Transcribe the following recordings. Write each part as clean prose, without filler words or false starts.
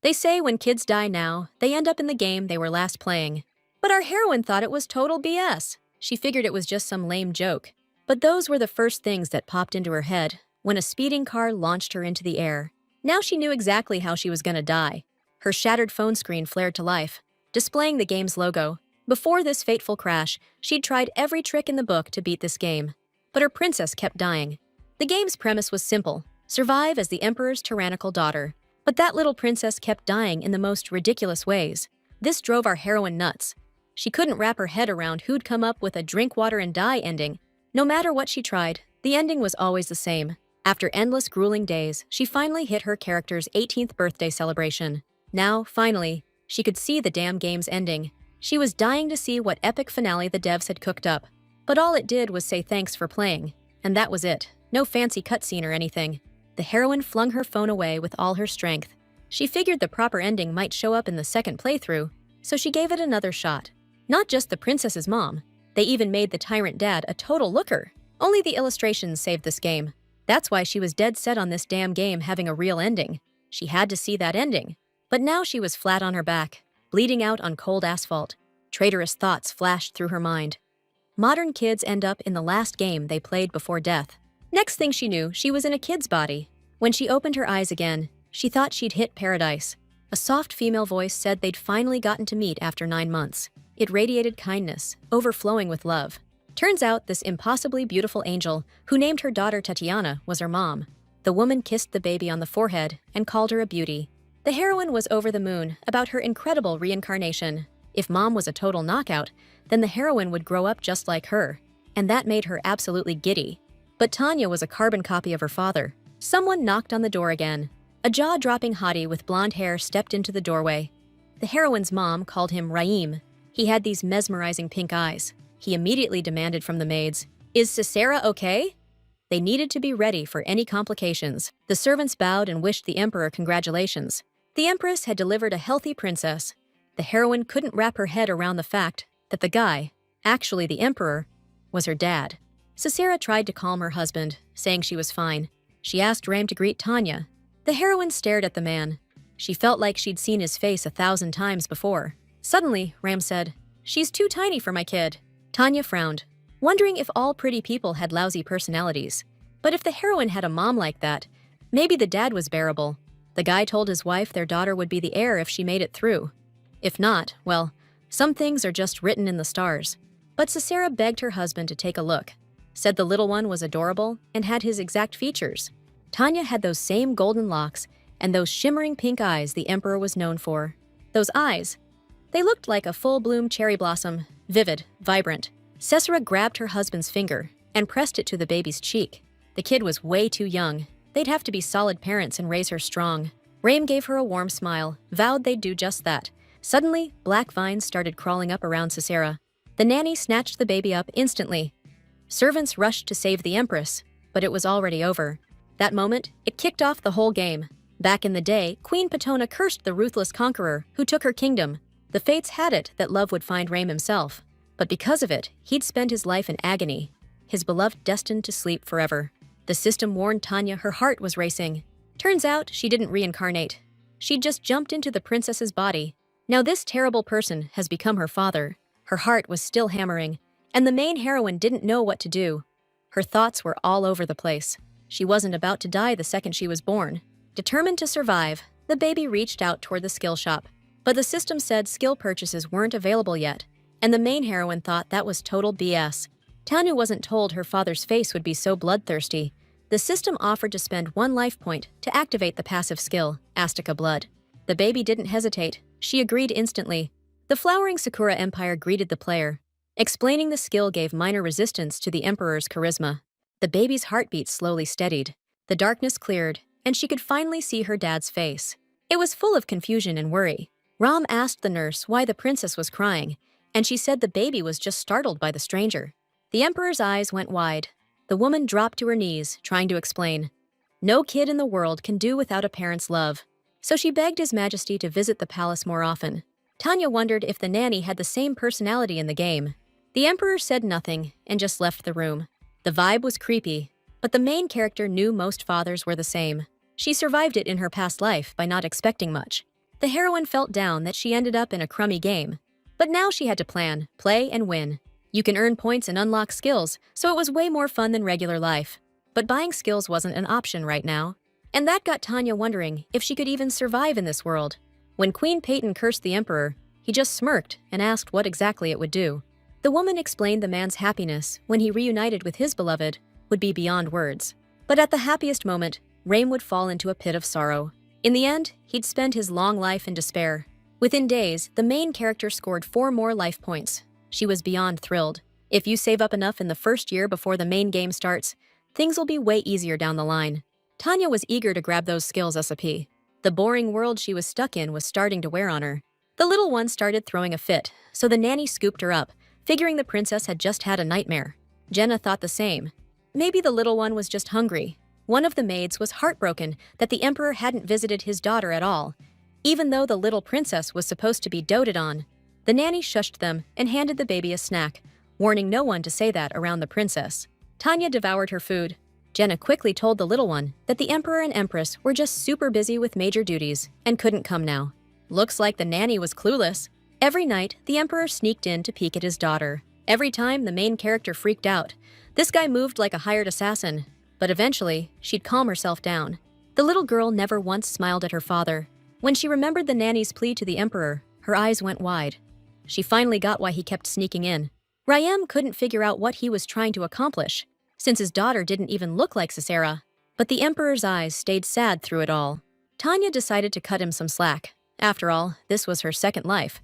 They say when kids die now, they end up in the game they were last playing. But our heroine thought it was total BS. She figured it was just some lame joke. But those were the first things that popped into her head when a speeding car launched her into the air. Now she knew exactly how she was gonna die. Her shattered phone screen flared to life, displaying the game's logo. Before this fateful crash, she'd tried every trick in the book to beat this game. But her princess kept dying. The game's premise was simple: survive as the emperor's tyrannical daughter. But that little princess kept dying in the most ridiculous ways. This drove our heroine nuts. She couldn't wrap her head around who'd come up with a drink water and die ending. No matter what she tried, the ending was always the same. After endless grueling days, she finally hit her character's 18th birthday celebration. Now, finally, she could see the damn game's ending. She was dying to see what epic finale the devs had cooked up. But all it did was say thanks for playing. And that was it. No fancy cutscene or anything. The heroine flung her phone away with all her strength. She figured the proper ending might show up in the second playthrough, so she gave it another shot. Not just the princess's mom. They even made the tyrant dad a total looker. Only the illustrations saved this game. That's why she was dead set on this damn game having a real ending. She had to see that ending. But now she was flat on her back, bleeding out on cold asphalt. Traitorous thoughts flashed through her mind. Modern kids end up in the last game they played before death. Next thing she knew, she was in a kid's body. When she opened her eyes again, she thought she'd hit paradise. A soft female voice said they'd finally gotten to meet after 9 months. It radiated kindness, overflowing with love. Turns out this impossibly beautiful angel, who named her daughter Tatiana, was her mom. The woman kissed the baby on the forehead and called her a beauty. The heroine was over the moon about her incredible reincarnation. If mom was a total knockout, then the heroine would grow up just like her. And that made her absolutely giddy. But Tanya was a carbon copy of her father. Someone knocked on the door again. A jaw-dropping hottie with blonde hair stepped into the doorway. The heroine's mom called him Raim. He had these mesmerizing pink eyes. He immediately demanded from the maids, "Is Sisera okay?" They needed to be ready for any complications. The servants bowed and wished the emperor congratulations. The empress had delivered a healthy princess. The heroine couldn't wrap her head around the fact that the guy, actually the emperor, was her dad. Sisera tried to calm her husband, saying she was fine. She asked Raim to greet Tanya. The heroine stared at the man. She felt like she'd seen his face 1,000 times before. Suddenly, Raim said, "She's too tiny for my kid." Tanya frowned, wondering if all pretty people had lousy personalities. But if the heroine had a mom like that, maybe the dad was bearable. The guy told his wife their daughter would be the heir if she made it through. If not, well, some things are just written in the stars. But Sisera begged her husband to take a look. Said the little one was adorable and had his exact features. Tanya had those same golden locks and those shimmering pink eyes the emperor was known for. Those eyes, they looked like a full-bloom cherry blossom, vivid, vibrant. Sisera grabbed her husband's finger and pressed it to the baby's cheek. The kid was way too young. They'd have to be solid parents and raise her strong. Raim gave her a warm smile, vowed they'd do just that. Suddenly, black vines started crawling up around Sisera. The nanny snatched the baby up instantly. Servants rushed to save the empress, but it was already over. That moment, it kicked off the whole game. Back in the day, Queen Petona cursed the ruthless conqueror who took her kingdom. The fates had it that love would find Raim himself. But because of it, he'd spend his life in agony, his beloved destined to sleep forever. The system warned Tanya her heart was racing. Turns out she didn't reincarnate. She'd just jumped into the princess's body. Now this terrible person has become her father. Her heart was still hammering, and the main heroine didn't know what to do. Her thoughts were all over the place. She wasn't about to die the second she was born. Determined to survive, the baby reached out toward the skill shop. But the system said skill purchases weren't available yet, and the main heroine thought that was total BS. Tanya wasn't told her father's face would be so bloodthirsty. The system offered to spend 1 life point to activate the passive skill, Astica Blood. The baby didn't hesitate. She agreed instantly. The flowering Sakura Empire greeted the player. Explaining the skill gave minor resistance to the Emperor's charisma. The baby's heartbeat slowly steadied. The darkness cleared, and she could finally see her dad's face. It was full of confusion and worry. Ram asked the nurse why the princess was crying, and she said the baby was just startled by the stranger. The Emperor's eyes went wide. The woman dropped to her knees, trying to explain. No kid in the world can do without a parent's love. So she begged His Majesty to visit the palace more often. Tanya wondered if the nanny had the same personality in the game. The Emperor said nothing and just left the room. The vibe was creepy, but the main character knew most fathers were the same. She survived it in her past life by not expecting much. The heroine felt down that she ended up in a crummy game. But now she had to plan, play, and win. You can earn points and unlock skills, so it was way more fun than regular life. But buying skills wasn't an option right now. And that got Tanya wondering if she could even survive in this world. When Queen Peyton cursed the Emperor, he just smirked and asked what exactly it would do. The woman explained the man's happiness when he reunited with his beloved would be beyond words. But at the happiest moment, Raim would fall into a pit of sorrow. In the end, he'd spend his long life in despair. Within days, the main character scored 4 more life points. She was beyond thrilled. If you save up enough in the first year before the main game starts, things will be way easier down the line. Tanya was eager to grab those skills SAP. The boring world she was stuck in was starting to wear on her. The little one started throwing a fit, so the nanny scooped her up, figuring the princess had just had a nightmare. Jenna thought the same. Maybe the little one was just hungry. One of the maids was heartbroken that the emperor hadn't visited his daughter at all, even though the little princess was supposed to be doted on. The nanny shushed them and handed the baby a snack, warning no one to say that around the princess. Tanya devoured her food. Jenna quickly told the little one that the emperor and empress were just super busy with major duties and couldn't come now. Looks like the nanny was clueless. Every night, the emperor sneaked in to peek at his daughter. Every time, the main character freaked out. This guy moved like a hired assassin, but eventually, she'd calm herself down. The little girl never once smiled at her father. When she remembered the nanny's plea to the emperor, her eyes went wide. She finally got why he kept sneaking in. Raim couldn't figure out what he was trying to accomplish, since his daughter didn't even look like Sisera. But the emperor's eyes stayed sad through it all. Tanya decided to cut him some slack. After all, this was her second life,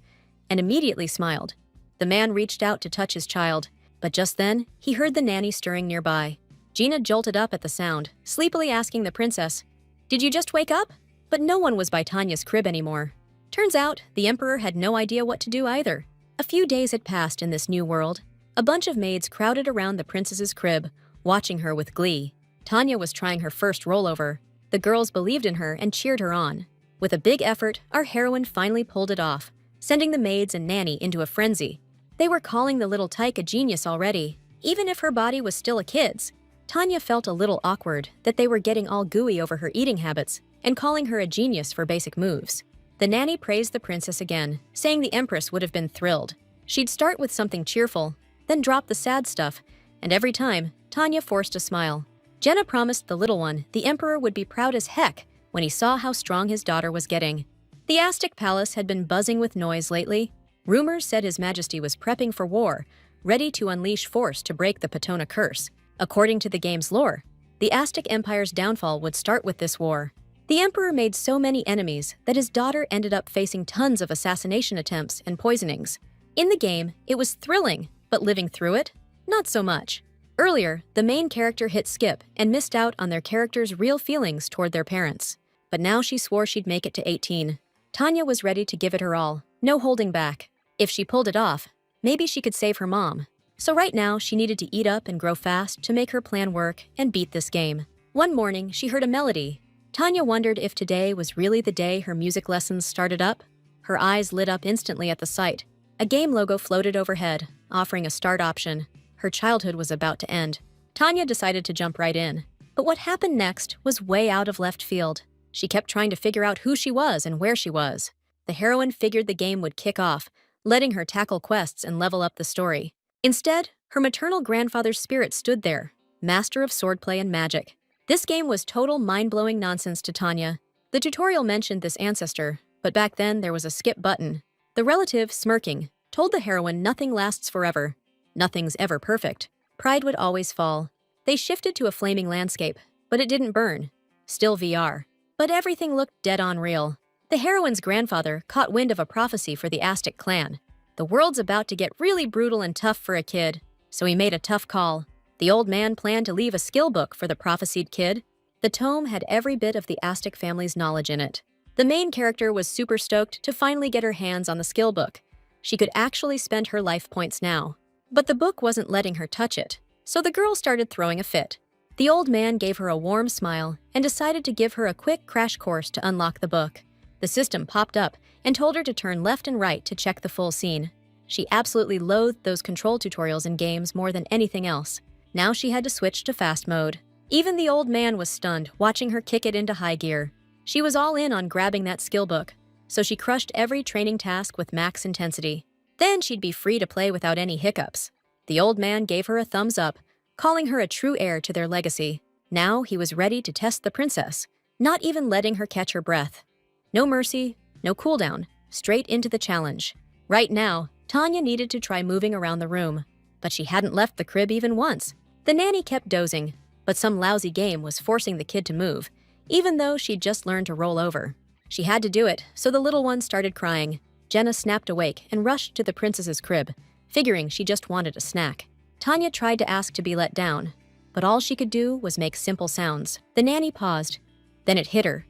and immediately smiled. The man reached out to touch his child, but just then, he heard the nanny stirring nearby. Gina jolted up at the sound, sleepily asking the princess, "Did you just wake up?" But no one was by Tanya's crib anymore. Turns out, the emperor had no idea what to do either. A few days had passed in this new world. A bunch of maids crowded around the princess's crib, watching her with glee. Tanya was trying her first rollover. The girls believed in her and cheered her on. With a big effort, our heroine finally pulled it off, sending the maids and nanny into a frenzy. They were calling the little tyke a genius already, even if her body was still a kid's. Tanya felt a little awkward that they were getting all gooey over her eating habits and calling her a genius for basic moves. The nanny praised the princess again, saying the empress would have been thrilled. She'd start with something cheerful, then drop the sad stuff, and every time, Tanya forced a smile. Jenna promised the little one the emperor would be proud as heck when he saw how strong his daughter was getting. The Aztec palace had been buzzing with noise lately. Rumors said His Majesty was prepping for war, ready to unleash force to break the Patona curse. According to the game's lore, the Aztec Empire's downfall would start with this war. The emperor made so many enemies that his daughter ended up facing tons of assassination attempts and poisonings. In the game, it was thrilling, but living through it? Not so much. Earlier, the main character hit skip and missed out on their character's real feelings toward their parents. But now she swore she'd make it to 18. Tanya was ready to give it her all, no holding back. If she pulled it off, maybe she could save her mom. So right now, she needed to eat up and grow fast to make her plan work and beat this game. One morning, she heard a melody. Tanya wondered if today was really the day her music lessons started up. Her eyes lit up instantly at the sight. A game logo floated overhead, offering a start option. Her childhood was about to end. Tanya decided to jump right in. But what happened next was way out of left field. She kept trying to figure out who she was and where she was. The heroine figured the game would kick off, letting her tackle quests and level up the story. Instead, her maternal grandfather's spirit stood there, master of swordplay and magic. This game was total mind-blowing nonsense to Tanya. The tutorial mentioned this ancestor, but back then there was a skip button. The relative, smirking, told the heroine nothing lasts forever. Nothing's ever perfect. Pride would always fall. They shifted to a flaming landscape, but it didn't burn. Still VR. But everything looked dead-on real. The heroine's grandfather caught wind of a prophecy for the Aztec clan. The world's about to get really brutal and tough for a kid, so he made a tough call. The old man planned to leave a skill book for the prophesied kid. The tome had every bit of the Aztec family's knowledge in it. The main character was super stoked to finally get her hands on the skill book. She could actually spend her life points now. But the book wasn't letting her touch it, so the girl started throwing a fit. The old man gave her a warm smile and decided to give her a quick crash course to unlock the book. The system popped up and told her to turn left and right to check the full scene. She absolutely loathed those control tutorials in games more than anything else. Now she had to switch to fast mode. Even the old man was stunned watching her kick it into high gear. She was all in on grabbing that skill book, so she crushed every training task with max intensity. Then she'd be free to play without any hiccups. The old man gave her a thumbs up, calling her a true heir to their legacy. Now he was ready to test the princess, not even letting her catch her breath. No mercy, no cooldown, straight into the challenge. Right now, Tanya needed to try moving around the room, but she hadn't left the crib even once. The nanny kept dozing, but some lousy game was forcing the kid to move, even though she'd just learned to roll over. She had to do it, so the little one started crying. Jenna snapped awake and rushed to the princess's crib, figuring she just wanted a snack. Tanya tried to ask to be let down, but all she could do was make simple sounds. The nanny paused. Then it hit her.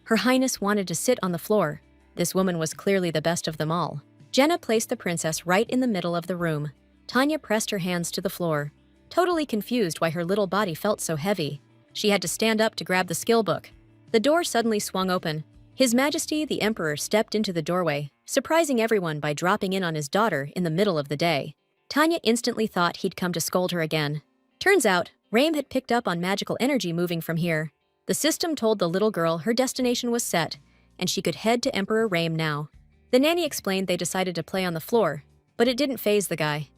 Her Highness wanted to sit on the floor. This woman was clearly the best of them all. Jenna placed the princess right in the middle of the room. Tanya pressed her hands to the floor, totally confused why her little body felt so heavy. She had to stand up to grab the skill book. The door suddenly swung open. His Majesty the Emperor stepped into the doorway, surprising everyone by dropping in on his daughter in the middle of the day. Tanya instantly thought he'd come to scold her again. Turns out, Raim had picked up on magical energy moving from here. The system told the little girl her destination was set, and she could head to Emperor Raim now. The nanny explained they decided to play on the floor, but it didn't faze the guy.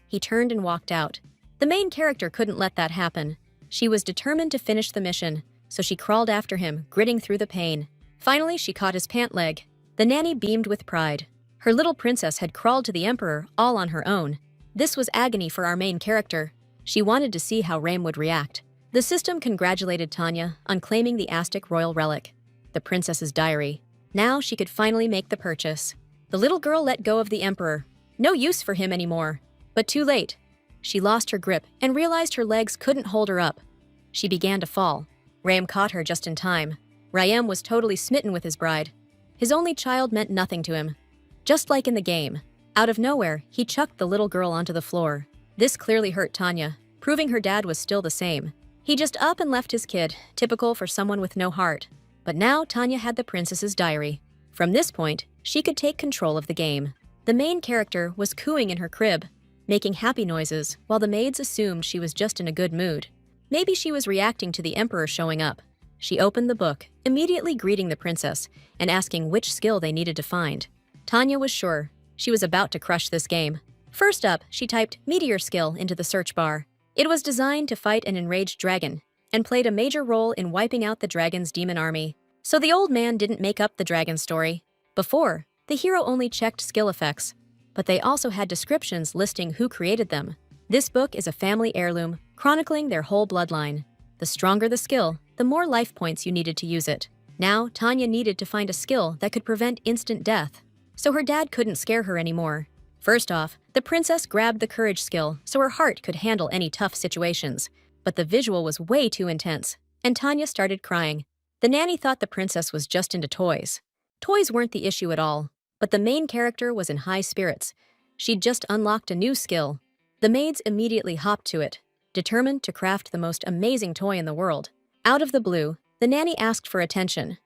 He turned and walked out. The main character couldn't let that happen. She was determined to finish the mission, so she crawled after him, gritting through the pain. Finally, she caught his pant leg. The nanny beamed with pride. Her little princess had crawled to the emperor all on her own. This was agony for our main character. She wanted to see how Raim would react. The system congratulated Tanya on claiming the Aztec royal relic, the princess's diary. Now she could finally make the purchase. The little girl let go of the emperor. No use for him anymore. But too late. She lost her grip and realized her legs couldn't hold her up. She began to fall. Raim caught her just in time. Raim was totally smitten with his bride. His only child meant nothing to him. Just like in the game, out of nowhere, he chucked the little girl onto the floor. This clearly hurt Tanya, proving her dad was still the same. He just up and left his kid, typical for someone with no heart. But now Tanya had the princess's diary. From this point, she could take control of the game. The main character was cooing in her crib, making happy noises, while the maids assumed she was just in a good mood. Maybe she was reacting to the emperor showing up. She opened the book, immediately greeting the princess and asking which skill they needed to find. Tanya was sure she was about to crush this game. First up, she typed meteor skill into the search bar. It was designed to fight an enraged dragon and played a major role in wiping out the dragon's demon army. So the old man didn't make up the dragon story. Before, the hero only checked skill effects, but they also had descriptions listing who created them. This book is a family heirloom, chronicling their whole bloodline. The stronger the skill, the more life points you needed to use it. Now, Tanya needed to find a skill that could prevent instant death, so her dad couldn't scare her anymore. First off, the princess grabbed the courage skill so her heart could handle any tough situations. But the visual was way too intense, and Tanya started crying. The nanny thought the princess was just into toys. Toys weren't the issue at all, but the main character was in high spirits. She'd just unlocked a new skill. The maids immediately hopped to it, determined to craft the most amazing toy in the world. Out of the blue, the nanny asked for attention.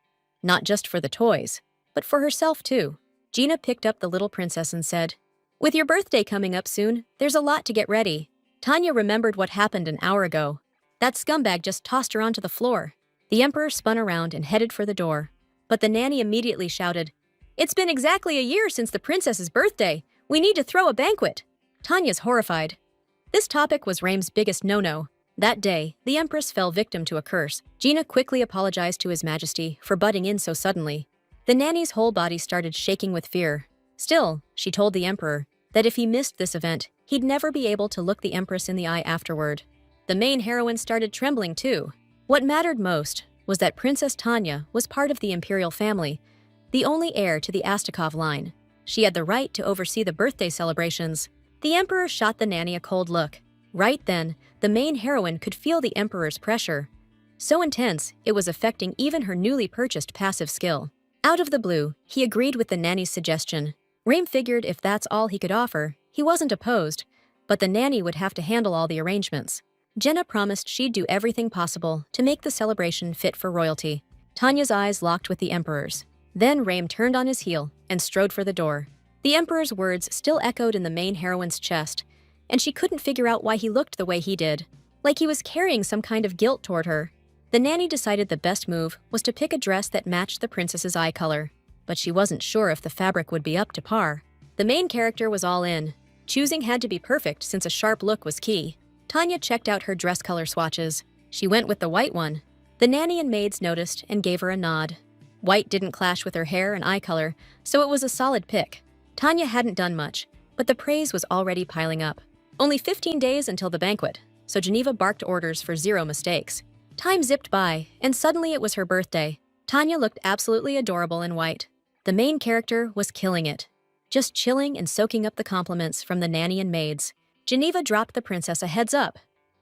Not just for the toys, but for herself too. Gina picked up the little princess and said, "With your birthday coming up soon, there's a lot to get ready." Tanya remembered what happened an hour ago. That scumbag just tossed her onto the floor. The emperor spun around and headed for the door. But the nanny immediately shouted, "It's been exactly a year since the princess's birthday. We need to throw a banquet." Tanya's horrified. This topic was Raim's biggest no-no. That day, the empress fell victim to a curse. Gina quickly apologized to His Majesty for butting in so suddenly. The nanny's whole body started shaking with fear. Still, she told the emperor that if he missed this event, he'd never be able to look the empress in the eye afterward. The main heroine started trembling too. What mattered most was that Princess Tanya was part of the imperial family, the only heir to the Astakov line. She had the right to oversee the birthday celebrations. The emperor shot the nanny a cold look. Right then, the main heroine could feel the emperor's pressure. So intense, it was affecting even her newly purchased passive skill. Out of the blue, he agreed with the nanny's suggestion. Raim figured if that's all he could offer, he wasn't opposed, but the nanny would have to handle all the arrangements. Jenna promised she'd do everything possible to make the celebration fit for royalty. Tanya's eyes locked with the emperor's. Then Raim turned on his heel and strode for the door. The emperor's words still echoed in the main heroine's chest, and she couldn't figure out why he looked the way he did, like he was carrying some kind of guilt toward her. The nanny decided the best move was to pick a dress that matched the princess's eye color. but she wasn't sure if the fabric would be up to par. The main character was all in. Choosing had to be perfect since a sharp look was key. Tanya checked out her dress color swatches. She went with the white one. The nanny and maids noticed and gave her a nod. White didn't clash with her hair and eye color, so it was a solid pick. Tanya hadn't done much, but the praise was already piling up. Only 15 days until the banquet, so Geneva barked orders for 0 mistakes. Time zipped by, and suddenly it was her birthday. Tanya looked absolutely adorable in white. The main character was killing it, just chilling and soaking up the compliments from the nanny and maids. Geneva dropped the princess a heads up.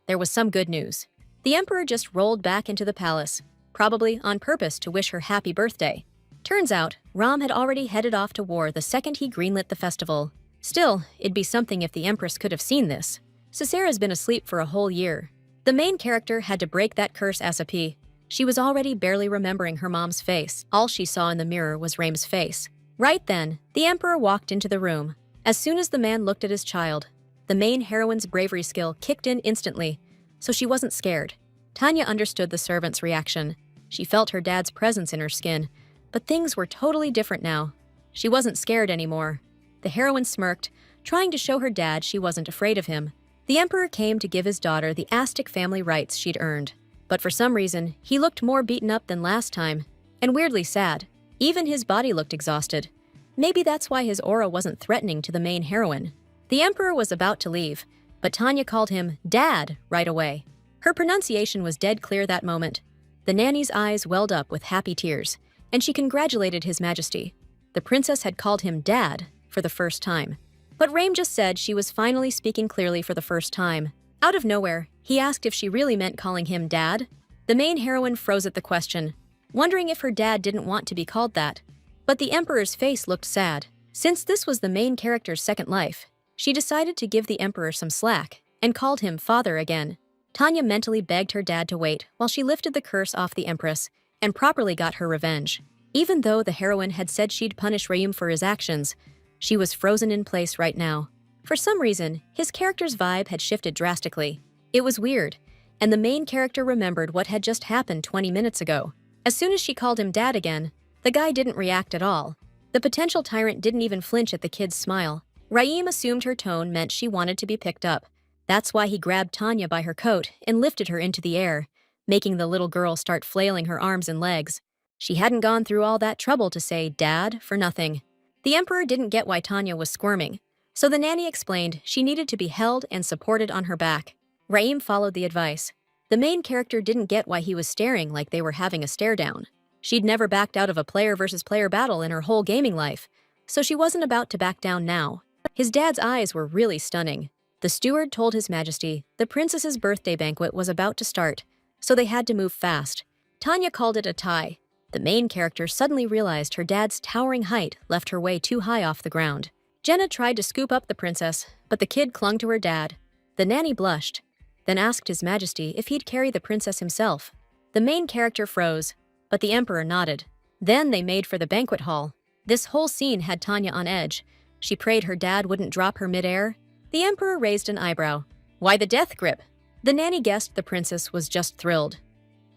There was some good news. The emperor just rolled back into the palace, probably on purpose to wish her happy birthday. Turns out, Ram had already headed off to war the second he greenlit the festival. Still, it'd be something if the empress could have seen this. Sisera's been asleep for a whole year. The main character had to break that curse ASAP. She was already barely remembering her mom's face. All she saw in the mirror was Raim's face. Right then, the emperor walked into the room. As soon as the man looked at his child, the main heroine's bravery skill kicked in instantly, so she wasn't scared. Tanya understood the servant's reaction. She felt her dad's presence in her skin, but things were totally different now. She wasn't scared anymore. The heroine smirked, trying to show her dad she wasn't afraid of him. The emperor came to give his daughter the Aztec family rights she'd earned. But for some reason, he looked more beaten up than last time, and weirdly sad. Even his body looked exhausted. Maybe that's why his aura wasn't threatening to the main heroine. The emperor was about to leave, but Tanya called him Dad right away. Her pronunciation was dead clear that moment. The nanny's eyes welled up with happy tears, and she congratulated His Majesty. The princess had called him Dad for the first time. But Raim just said she was finally speaking clearly for the first time. Out of nowhere, he asked if she really meant calling him Dad. The main heroine froze at the question, wondering if her dad didn't want to be called that. But the emperor's face looked sad. Since this was the main character's second life, she decided to give the emperor some slack and called him Father again. Tanya mentally begged her dad to wait while she lifted the curse off the empress and properly got her revenge. Even though the heroine had said she'd punish Raim for his actions, she was frozen in place right now. For some reason, his character's vibe had shifted drastically. It was weird, and the main character remembered what had just happened 20 minutes ago. As soon as she called him Dad again, the guy didn't react at all. The potential tyrant didn't even flinch at the kid's smile. Raim assumed her tone meant she wanted to be picked up. That's why he grabbed Tanya by her coat and lifted her into the air, making the little girl start flailing her arms and legs. She hadn't gone through all that trouble to say Dad for nothing. The emperor didn't get why Tanya was squirming, so the nanny explained she needed to be held and supported on her back. Raim followed the advice. The main character didn't get why he was staring like they were having a stare down. She'd never backed out of a player versus player battle in her whole gaming life, so she wasn't about to back down now. His dad's eyes were really stunning. The steward told His Majesty the princess's birthday banquet was about to start, so they had to move fast. Tanya called it a tie. The main character suddenly realized her dad's towering height left her way too high off the ground. Jenna tried to scoop up the princess, but the kid clung to her dad. The nanny blushed, then asked His Majesty if he'd carry the princess himself. The main character froze, but the emperor nodded. Then they made for the banquet hall. This whole scene had Tanya on edge. She prayed her dad wouldn't drop her midair. The emperor raised an eyebrow. Why the death grip? The nanny guessed the princess was just thrilled.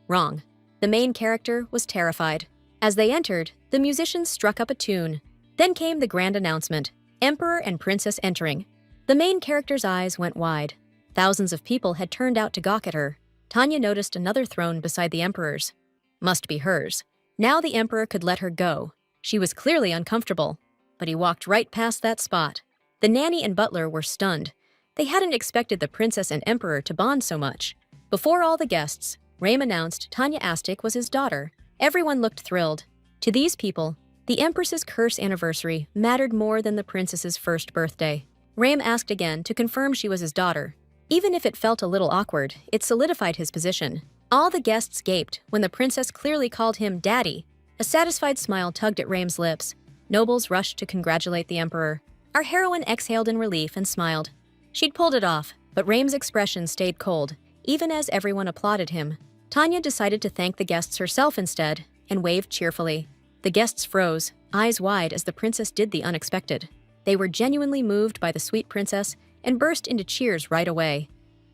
Wrong. The main character was terrified. As they entered, the musicians struck up a tune. Then came the grand announcement, Emperor and Princess entering. The main character's eyes went wide. Thousands of people had turned out to gawk at her. Tanya noticed another throne beside the emperor's. Must be hers. Now the emperor could let her go. She was clearly uncomfortable, but he walked right past that spot. The nanny and butler were stunned. They hadn't expected the princess and emperor to bond so much. Before all the guests, Raim announced Tanya Aztec was his daughter. Everyone looked thrilled. To these people, the empress's curse anniversary mattered more than the princess's first birthday. Raim asked again to confirm she was his daughter. Even if it felt a little awkward, it solidified his position. All the guests gaped when the princess clearly called him Daddy. A satisfied smile tugged at Raim's lips. Nobles rushed to congratulate the emperor. Our heroine exhaled in relief and smiled. She'd pulled it off, but Raim's expression stayed cold, even as everyone applauded him. Tanya decided to thank the guests herself instead and waved cheerfully. The guests froze, eyes wide as the princess did the unexpected. They were genuinely moved by the sweet princess and burst into cheers right away.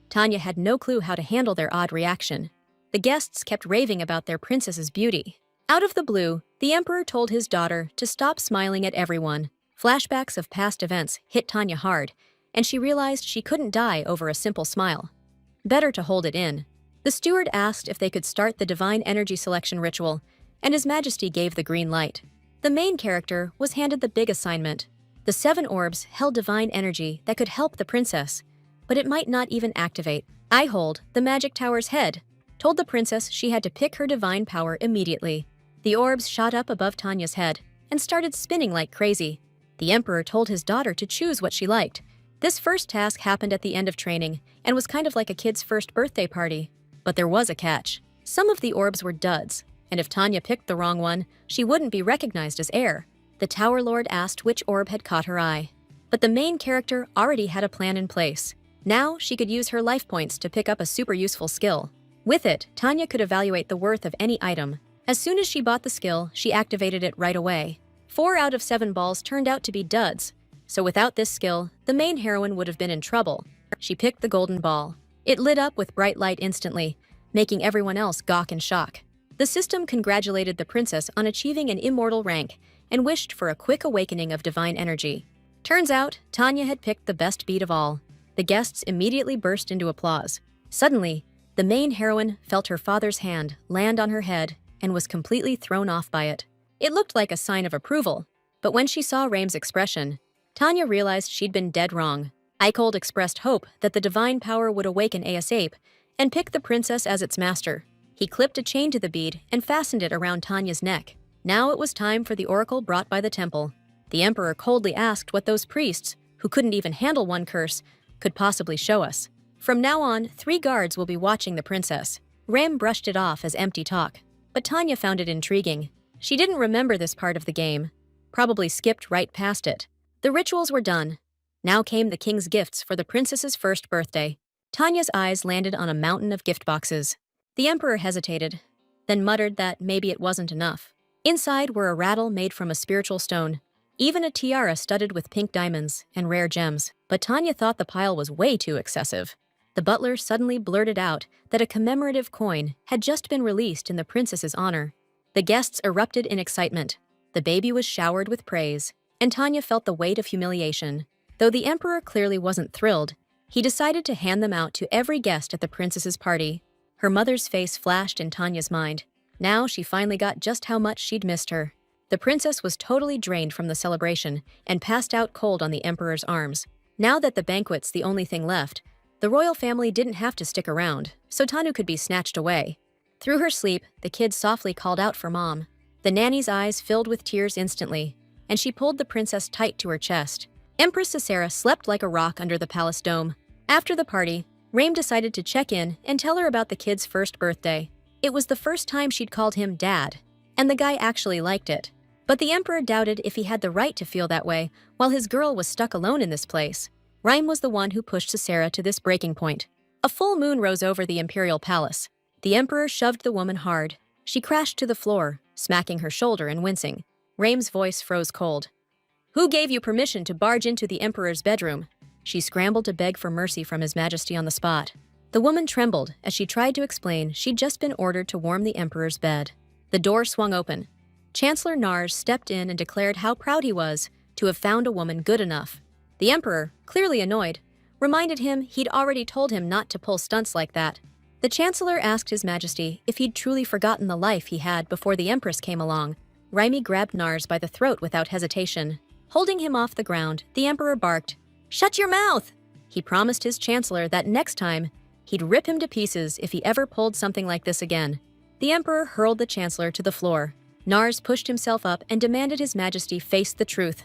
Tanya had no clue how to handle their odd reaction. The guests kept raving about their princess's beauty. Out of the blue, the emperor told his daughter to stop smiling at everyone. Flashbacks of past events hit Tanya hard, and she realized she couldn't die over a simple smile. Better to hold it in. The steward asked if they could start the divine energy selection ritual, and His Majesty gave the green light. The main character was handed the big assignment. The 7 orbs held divine energy that could help the princess, but it might not even activate. I hold the magic tower's head, told the princess she had to pick her divine power immediately. The orbs shot up above Tanya's head and started spinning like crazy. The emperor told his daughter to choose what she liked. This first task happened at the end of training and was kind of like a kid's first birthday party. But there was a catch. Some of the orbs were duds, and if Tanya picked the wrong one, she wouldn't be recognized as heir. The Tower Lord asked which orb had caught her eye. But the main character already had a plan in place. Now she could use her life points to pick up a super useful skill. With it, Tanya could evaluate the worth of any item. As soon as she bought the skill, she activated it right away. 4 out of 7 balls turned out to be duds, so without this skill, the main heroine would have been in trouble. She picked the golden ball. It lit up with bright light instantly, making everyone else gawk in shock. The system congratulated the princess on achieving an immortal rank and wished for a quick awakening of divine energy. Turns out, Tanya had picked the best beat of all. The guests immediately burst into applause. Suddenly, the main heroine felt her father's hand land on her head and was completely thrown off by it. It looked like a sign of approval, but when she saw Raim's expression, Tanya realized she'd been dead wrong. Eichhold expressed hope that the divine power would awaken ASAP and pick the princess as its master. He clipped a chain to the bead and fastened it around Tanya's neck. Now it was time for the oracle brought by the temple. The emperor coldly asked what those priests, who couldn't even handle one curse, could possibly show us. From now on, 3 guards will be watching the princess. Raim brushed it off as empty talk, but Tanya found it intriguing. She didn't remember this part of the game, probably skipped right past it. The rituals were done. Now came the king's gifts for the princess's first birthday. Tanya's eyes landed on a mountain of gift boxes. The emperor hesitated, then muttered that maybe it wasn't enough. Inside were a rattle made from a spiritual stone, even a tiara studded with pink diamonds and rare gems. But Tanya thought the pile was way too excessive. The butler suddenly blurted out that a commemorative coin had just been released in the princess's honor. The guests erupted in excitement. The baby was showered with praise, and Tanya felt the weight of humiliation. Though the emperor clearly wasn't thrilled, he decided to hand them out to every guest at the princess's party. Her mother's face flashed in Tanya's mind. Now she finally got just how much she'd missed her. The princess was totally drained from the celebration and passed out cold on the emperor's arms. Now that the banquet's the only thing left, the royal family didn't have to stick around, so Tanu could be snatched away. Through her sleep, the kid softly called out for Mom. The nanny's eyes filled with tears instantly, and she pulled the princess tight to her chest. Empress Sisera slept like a rock under the palace dome. After the party, Raim decided to check in and tell her about the kid's first birthday. It was the first time she'd called him Dad, and the guy actually liked it. But the emperor doubted if he had the right to feel that way while his girl was stuck alone in this place. Raim was the one who pushed Sisera to this breaking point. A full moon rose over the imperial palace. The emperor shoved the woman hard. She crashed to the floor, smacking her shoulder and wincing. Raim's voice froze cold. "Who gave you permission to barge into the emperor's bedroom?" She scrambled to beg for mercy from His Majesty on the spot. The woman trembled as she tried to explain she'd just been ordered to warm the emperor's bed. The door swung open. Chancellor Nars stepped in and declared how proud he was to have found a woman good enough. The emperor, clearly annoyed, reminded him he'd already told him not to pull stunts like that. The chancellor asked His Majesty if he'd truly forgotten the life he had before the empress came along. Raimi grabbed Nars by the throat without hesitation. Holding him off the ground, the emperor barked, "Shut your mouth!" He promised his chancellor that next time, he'd rip him to pieces if he ever pulled something like this again. The emperor hurled the chancellor to the floor. Nars pushed himself up and demanded His Majesty face the truth.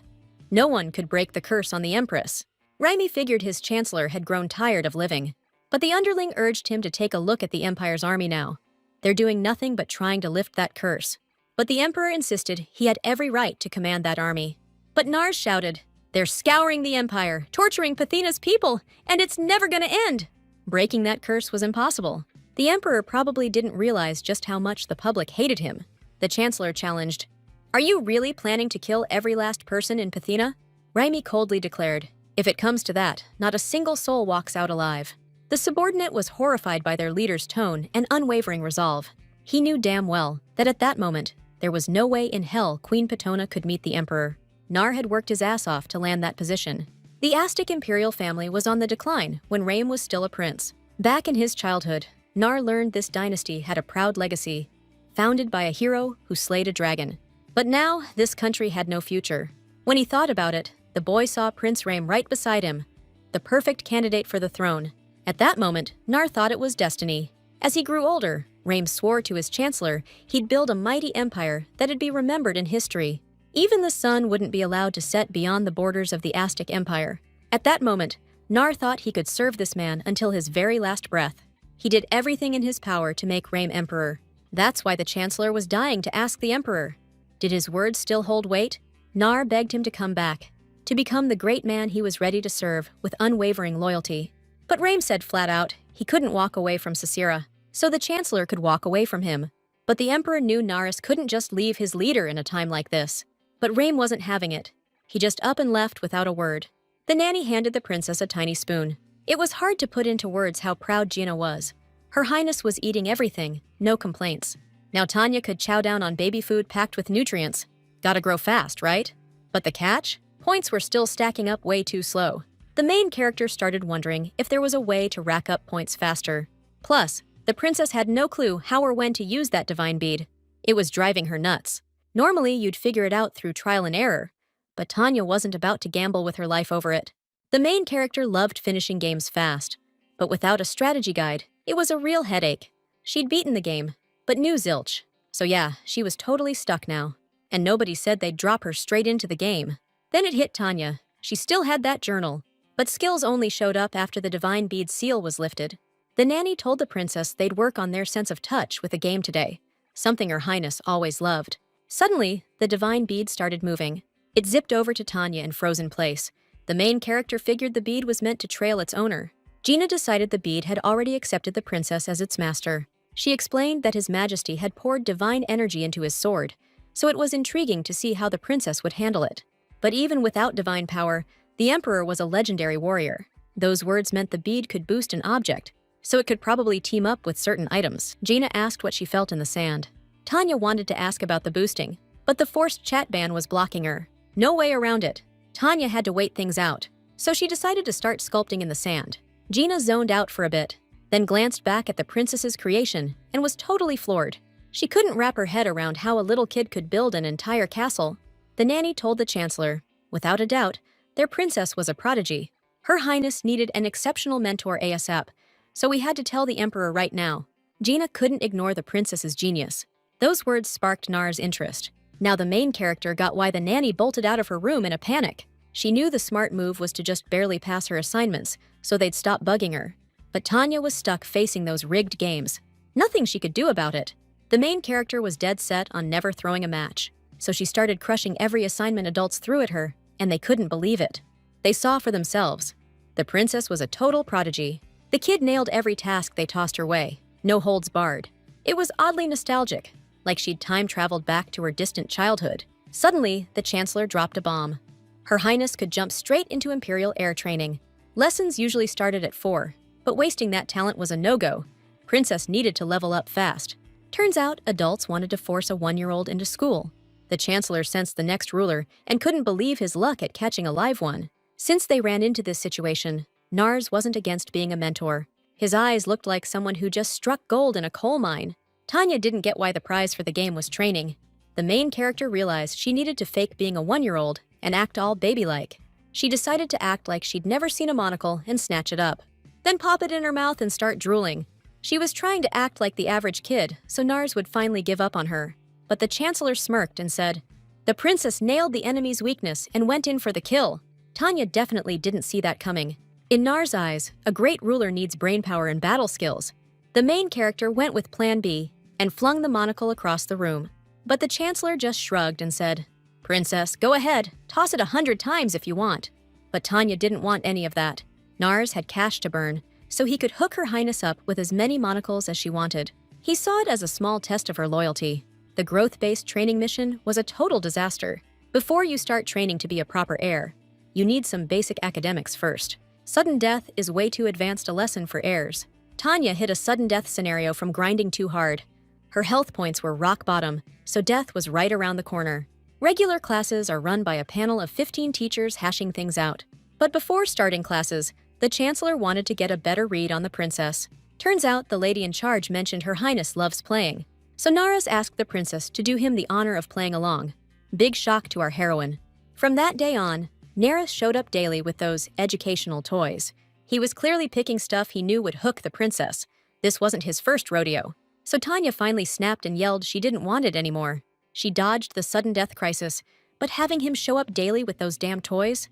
No one could break the curse on the empress. Raimi figured his chancellor had grown tired of living, but the underling urged him to take a look at the empire's army now. They're doing nothing but trying to lift that curse. But the emperor insisted he had every right to command that army. But Nars shouted, "They're scouring the empire, torturing Pathina's people, and it's never gonna end!" Breaking that curse was impossible. The emperor probably didn't realize just how much the public hated him. The chancellor challenged, "Are you really planning to kill every last person in Pathina?" Raimi coldly declared, "If it comes to that, not a single soul walks out alive." The subordinate was horrified by their leader's tone and unwavering resolve. He knew damn well that at that moment, There was no way in hell Queen Petona could meet the emperor. Nar had worked his ass off to land that position. The Aztec imperial family was on the decline when Rame was still a prince. Back in his childhood, Nar learned this dynasty had a proud legacy, founded by a hero who slayed a dragon. But now, this country had no future. When he thought about it, the boy saw Prince Rame right beside him, the perfect candidate for the throne. At that moment, Nar thought it was destiny. As he grew older, Rame swore to his chancellor he'd build a mighty empire that'd be remembered in history. Even the sun wouldn't be allowed to set beyond the borders of the Aztec Empire. At that moment, Nar thought he could serve this man until his very last breath. He did everything in his power to make Rame emperor. That's why the chancellor was dying to ask the emperor. Did his words still hold weight? Nar begged him to come back, to become the great man he was ready to serve with unwavering loyalty. But Rame said flat out he couldn't walk away from Sisera, so the chancellor could walk away from him. But the emperor knew Naris couldn't just leave his leader in a time like this. But Rame wasn't having it. He just up and left without a word. The nanny handed the princess a tiny spoon. It was hard to put into words how proud Gina was. Her Highness was eating everything, no complaints. Now Tanya could chow down on baby food packed with nutrients. Gotta grow fast, right? But the catch? Points were still stacking up way too slow. The main character started wondering if there was a way to rack up points faster. Plus, the princess had no clue how or when to use that divine bead. It was driving her nuts. Normally, you'd figure it out through trial and error, but Tanya wasn't about to gamble with her life over it. The main character loved finishing games fast, but without a strategy guide, it was a real headache. She'd beaten the game, but knew zilch. So yeah, she was totally stuck now. And nobody said they'd drop her straight into the game. Then it hit Tanya. She still had that journal, but skills only showed up after the divine bead seal was lifted. The nanny told the princess they'd work on their sense of touch with the game today, something Her Highness always loved. Suddenly, the divine bead started moving. It zipped over to Tanya and froze in place. The main character figured the bead was meant to trail its owner. Gina decided the bead had already accepted the princess as its master. She explained that His Majesty had poured divine energy into his sword, so it was intriguing to see how the princess would handle it. But even without divine power, the emperor was a legendary warrior. Those words meant the bead could boost an object, so it could probably team up with certain items. Gina asked what she felt in the sand. Tanya wanted to ask about the boosting, but the forced chat ban was blocking her. No way around it. Tanya had to wait things out, so she decided to start sculpting in the sand. Gina zoned out for a bit, then glanced back at the princess's creation and was totally floored. She couldn't wrap her head around how a little kid could build an entire castle. The nanny told the chancellor, without a doubt, their princess was a prodigy. Her Highness needed an exceptional mentor ASAP, so we had to tell the emperor right now. Gina couldn't ignore the princess's genius. Those words sparked Nar's interest. Now the main character got why the nanny bolted out of her room in a panic. She knew the smart move was to just barely pass her assignments, so they'd stop bugging her. But Tanya was stuck facing those rigged games. Nothing she could do about it. The main character was dead set on never throwing a match, so she started crushing every assignment adults threw at her, and they couldn't believe it. They saw for themselves. The princess was a total prodigy. The kid nailed every task they tossed her way, no holds barred. It was oddly nostalgic, like she'd time-traveled back to her distant childhood. Suddenly, the chancellor dropped a bomb. Her Highness could jump straight into imperial air training. Lessons usually started at 4, but wasting that talent was a no-go. Princess needed to level up fast. Turns out, adults wanted to force a 1-year-old into school. The chancellor sensed the next ruler and couldn't believe his luck at catching a live one. Since they ran into this situation, Nars wasn't against being a mentor. His eyes looked like someone who just struck gold in a coal mine. Tanya didn't get why the prize for the game was training. The main character realized she needed to fake being a 1-year-old and act all baby-like. She decided to act like she'd never seen a monocle and snatch it up, then pop it in her mouth and start drooling. She was trying to act like the average kid, so Nars would finally give up on her. But the chancellor smirked and said, "The princess nailed the enemy's weakness and went in for the kill." Tanya definitely didn't see that coming. In Nars' eyes, a great ruler needs brainpower and battle skills. The main character went with Plan B and flung the monocle across the room. But the chancellor just shrugged and said, "Princess, go ahead, toss it 100 times if you want." But Tanya didn't want any of that. Nars had cash to burn, so he could hook Her Highness up with as many monocles as she wanted. He saw it as a small test of her loyalty. The growth-based training mission was a total disaster. Before you start training to be a proper heir, you need some basic academics first. Sudden death is way too advanced a lesson for heirs. Tanya hit a sudden death scenario from grinding too hard. Her health points were rock bottom, so death was right around the corner. Regular classes are run by a panel of 15 teachers hashing things out. But before starting classes, the Chancellor wanted to get a better read on the princess. Turns out the lady in charge mentioned Her Highness loves playing, so Naras asked the princess to do him the honor of playing along. Big shock to our heroine. From that day on, Naras showed up daily with those educational toys. He was clearly picking stuff he knew would hook the princess. This wasn't his first rodeo. So Tanya finally snapped and yelled she didn't want it anymore. She dodged the sudden death crisis, but having him show up daily with those damn toys?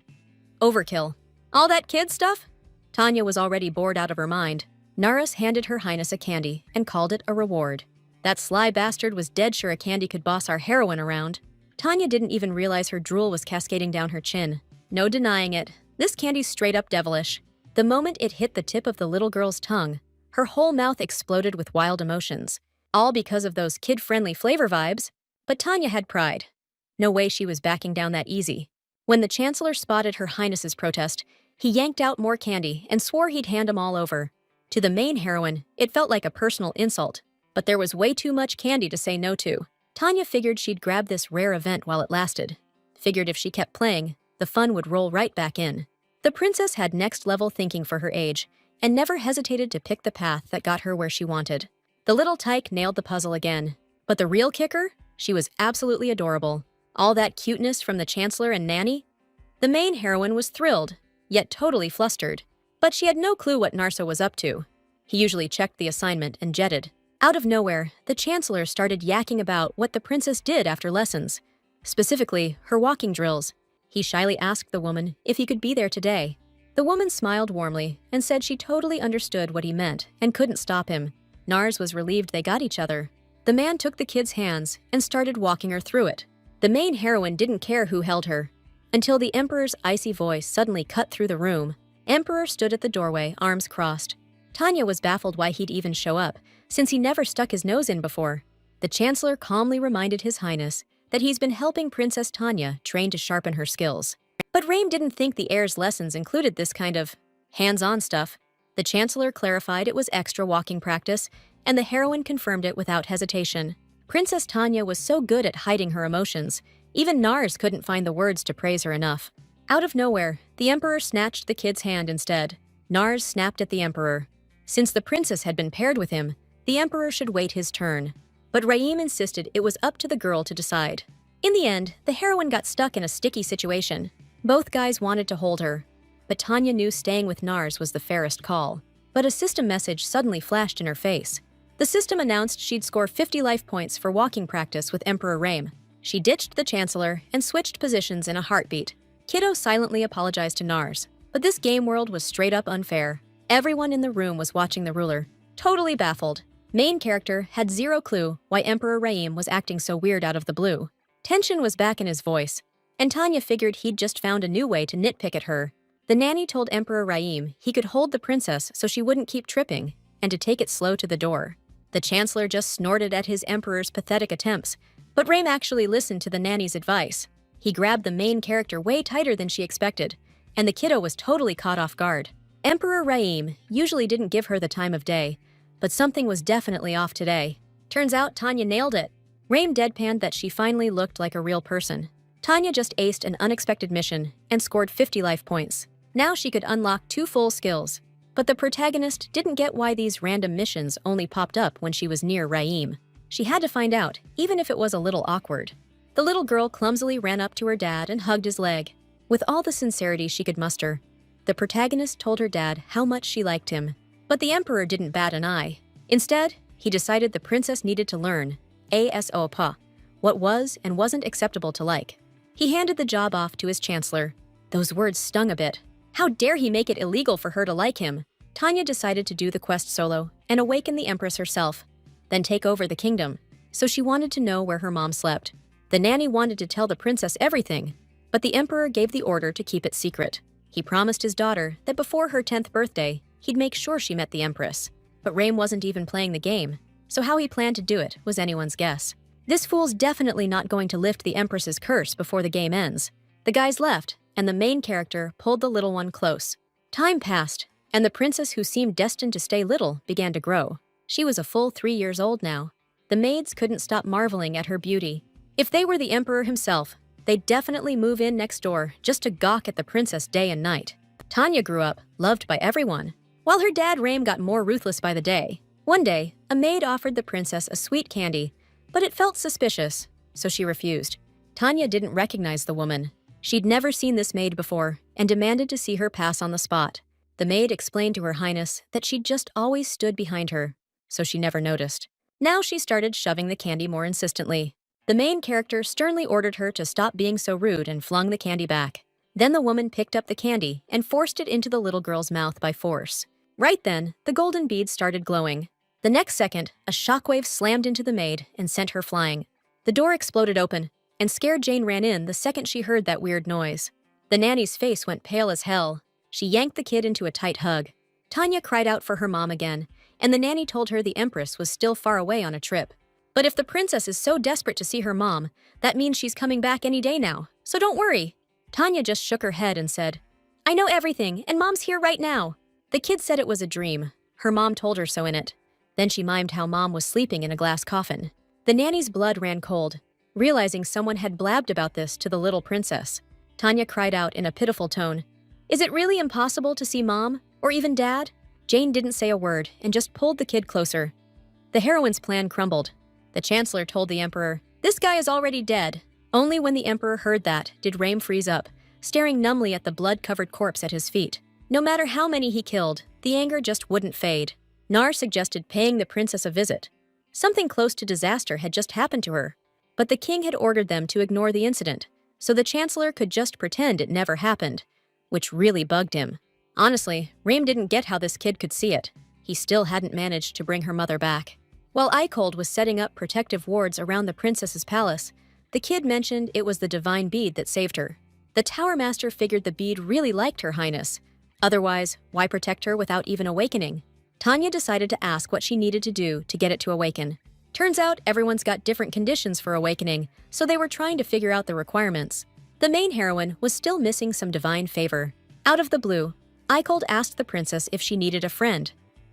Overkill. All that kid stuff? Tanya was already bored out of her mind. Naras handed Her Highness a candy and called it a reward. That sly bastard was dead sure a candy could boss our heroine around. Tanya didn't even realize her drool was cascading down her chin. No denying it, this candy's straight up devilish. The moment it hit the tip of the little girl's tongue, her whole mouth exploded with wild emotions. All because of those kid-friendly flavor vibes. But Tanya had pride. No way she was backing down that easy. When the Chancellor spotted Her Highness's protest, he yanked out more candy and swore he'd hand 'em all over. To the main heroine, it felt like a personal insult, but there was way too much candy to say no to. Tanya figured she'd grab this rare event while it lasted. Figured if she kept playing, the fun would roll right back in. The princess had next-level thinking for her age, and never hesitated to pick the path that got her where she wanted. The little tyke nailed the puzzle again. But the real kicker? She was absolutely adorable. All that cuteness from the Chancellor and Nanny? The main heroine was thrilled, yet totally flustered. But she had no clue what Narsa was up to. He usually checked the assignment and jetted. Out of nowhere, the Chancellor started yakking about what the princess did after lessons. Specifically, her walking drills. He shyly asked the woman if he could be there today. The woman smiled warmly and said she totally understood what he meant and couldn't stop him. Nars was relieved they got each other. The man took the kid's hands and started walking her through it. The main heroine didn't care who held her, until the Emperor's icy voice suddenly cut through the room. Emperor stood at the doorway, arms crossed. Tanya was baffled why he'd even show up, since he never stuck his nose in before. The Chancellor calmly reminded His Highness that he's been helping Princess Tanya train to sharpen her skills. But Raim didn't think the heir's lessons included this kind of hands-on stuff. The Chancellor clarified it was extra walking practice, and the heroine confirmed it without hesitation. Princess Tanya was so good at hiding her emotions, even Nars couldn't find the words to praise her enough. Out of nowhere, the Emperor snatched the kid's hand instead. Nars snapped at the Emperor. Since the princess had been paired with him, the Emperor should wait his turn. But Raim insisted it was up to the girl to decide. In the end, the heroine got stuck in a sticky situation. Both guys wanted to hold her, but Tanya knew staying with Nars was the fairest call. But a system message suddenly flashed in her face. The system announced she'd score 50 life points for walking practice with Emperor Raim. She ditched the Chancellor and switched positions in a heartbeat. Kiddo silently apologized to Nars, but this game world was straight up unfair. Everyone in the room was watching the ruler, totally baffled. Main character had zero clue why Emperor Raim was acting so weird out of the blue. Tension was back in his voice, and Tanya figured he'd just found a new way to nitpick at her. The nanny told Emperor Raim he could hold the princess so she wouldn't keep tripping, and to take it slow to the door. The Chancellor just snorted at his Emperor's pathetic attempts, but Raim actually listened to the nanny's advice. He grabbed the main character way tighter than she expected, and the kiddo was totally caught off guard. Emperor Raim usually didn't give her the time of day, but something was definitely off today. Turns out Tanya nailed it. Raim deadpanned that she finally looked like a real person. Tanya just aced an unexpected mission and scored 50 life points. Now she could unlock 2 full skills. But the protagonist didn't get why these random missions only popped up when she was near Raim. She had to find out, even if it was a little awkward. The little girl clumsily ran up to her dad and hugged his leg. With all the sincerity she could muster, the protagonist told her dad how much she liked him. But the Emperor didn't bat an eye. Instead, he decided the princess needed to learn ASOPA, what was and wasn't acceptable to like. He handed the job off to his Chancellor. Those words stung a bit. How dare he make it illegal for her to like him? Tanya decided to do the quest solo and awaken the Empress herself, then take over the kingdom. So she wanted to know where her mom slept. The nanny wanted to tell the princess everything, but the Emperor gave the order to keep it secret. He promised his daughter that before her 10th birthday, he'd make sure she met the Empress. But Raim wasn't even playing the game, so how he planned to do it was anyone's guess. This fool's definitely not going to lift the Empress's curse before the game ends. The guys left, and the main character pulled the little one close. Time passed, and the princess who seemed destined to stay little began to grow. She was a full 3 years old now. The maids couldn't stop marveling at her beauty. If they were the emperor himself, they'd definitely move in next door just to gawk at the princess day and night. Tanya grew up, loved by everyone, while her dad Raim got more ruthless by the day. One day, a maid offered the princess a sweet candy, but it felt suspicious, so she refused. Tanya didn't recognize the woman. She'd never seen this maid before and demanded to see her pass on the spot. The maid explained to Her Highness that she'd just always stood behind her, so she never noticed. Now she started shoving the candy more insistently. The main character sternly ordered her to stop being so rude and flung the candy back. Then the woman picked up the candy and forced it into the little girl's mouth by force. Right then, the golden beads started glowing. The next second, a shockwave slammed into the maid and sent her flying. The door exploded open, and scared Jane ran in the second she heard that weird noise. The nanny's face went pale as hell. She yanked the kid into a tight hug. Tanya cried out for her mom again, and the nanny told her the empress was still far away on a trip. But if the princess is so desperate to see her mom, that means she's coming back any day now, so don't worry. Tanya just shook her head and said, "I know everything, and mom's here right now." The kid said it was a dream. Her mom told her so in it. Then she mimed how mom was sleeping in a glass coffin. The nanny's blood ran cold, realizing someone had blabbed about this to the little princess. Tanya cried out in a pitiful tone, "Is it really impossible to see mom, or even dad?" Jane didn't say a word and just pulled the kid closer. The heroine's plan crumbled. The chancellor told the emperor, "This guy is already dead." Only when the emperor heard that did Raim freeze up, staring numbly at the blood-covered corpse at his feet. No matter how many he killed, the anger just wouldn't fade. Nar suggested paying the princess a visit. Something close to disaster had just happened to her, but the king had ordered them to ignore the incident, so the chancellor could just pretend it never happened, which really bugged him. Honestly, Raim didn't get how this kid could see it. He still hadn't managed to bring her mother back. While Icold was setting up protective wards around the princess's palace, the kid mentioned it was the divine bead that saved her. The Tower Master figured the bead really liked Her Highness. Otherwise, why protect her without even awakening? Tanya decided to ask what she needed to do to get it to awaken. Turns out everyone's got different conditions for awakening, so they were trying to figure out the requirements. The main heroine was still missing some divine favor. Out of the blue, Icold asked the princess if she needed a friend,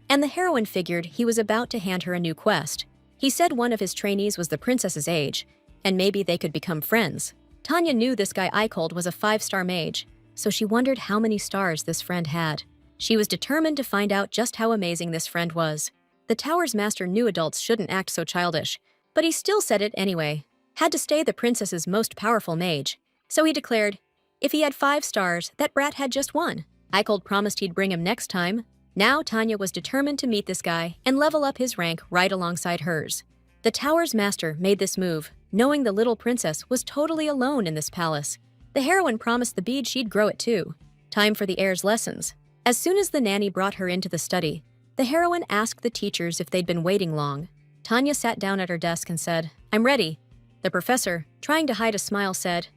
and the heroine figured he was about to hand her a new quest. He said one of his trainees was the princess's age, and maybe they could become friends. Tanya knew this guy Icold was a 5-star mage, so she wondered how many stars this friend had. She was determined to find out just how amazing this friend was. The Tower's master knew adults shouldn't act so childish, but he still said it anyway. Had to stay the princess's most powerful mage. So he declared, if he had 5 stars, that brat had just 1. Icold promised he'd bring him next time. Now Tanya was determined to meet this guy and level up his rank right alongside hers. The Tower's master made this move, knowing the little princess was totally alone in this palace. The heroine promised the bead she'd grow it too. Time for the heir's lessons. As soon as the nanny brought her into the study, the heroine asked the teachers if they'd been waiting long. Tanya sat down at her desk and said, "I'm ready." The professor, trying to hide a smile, said,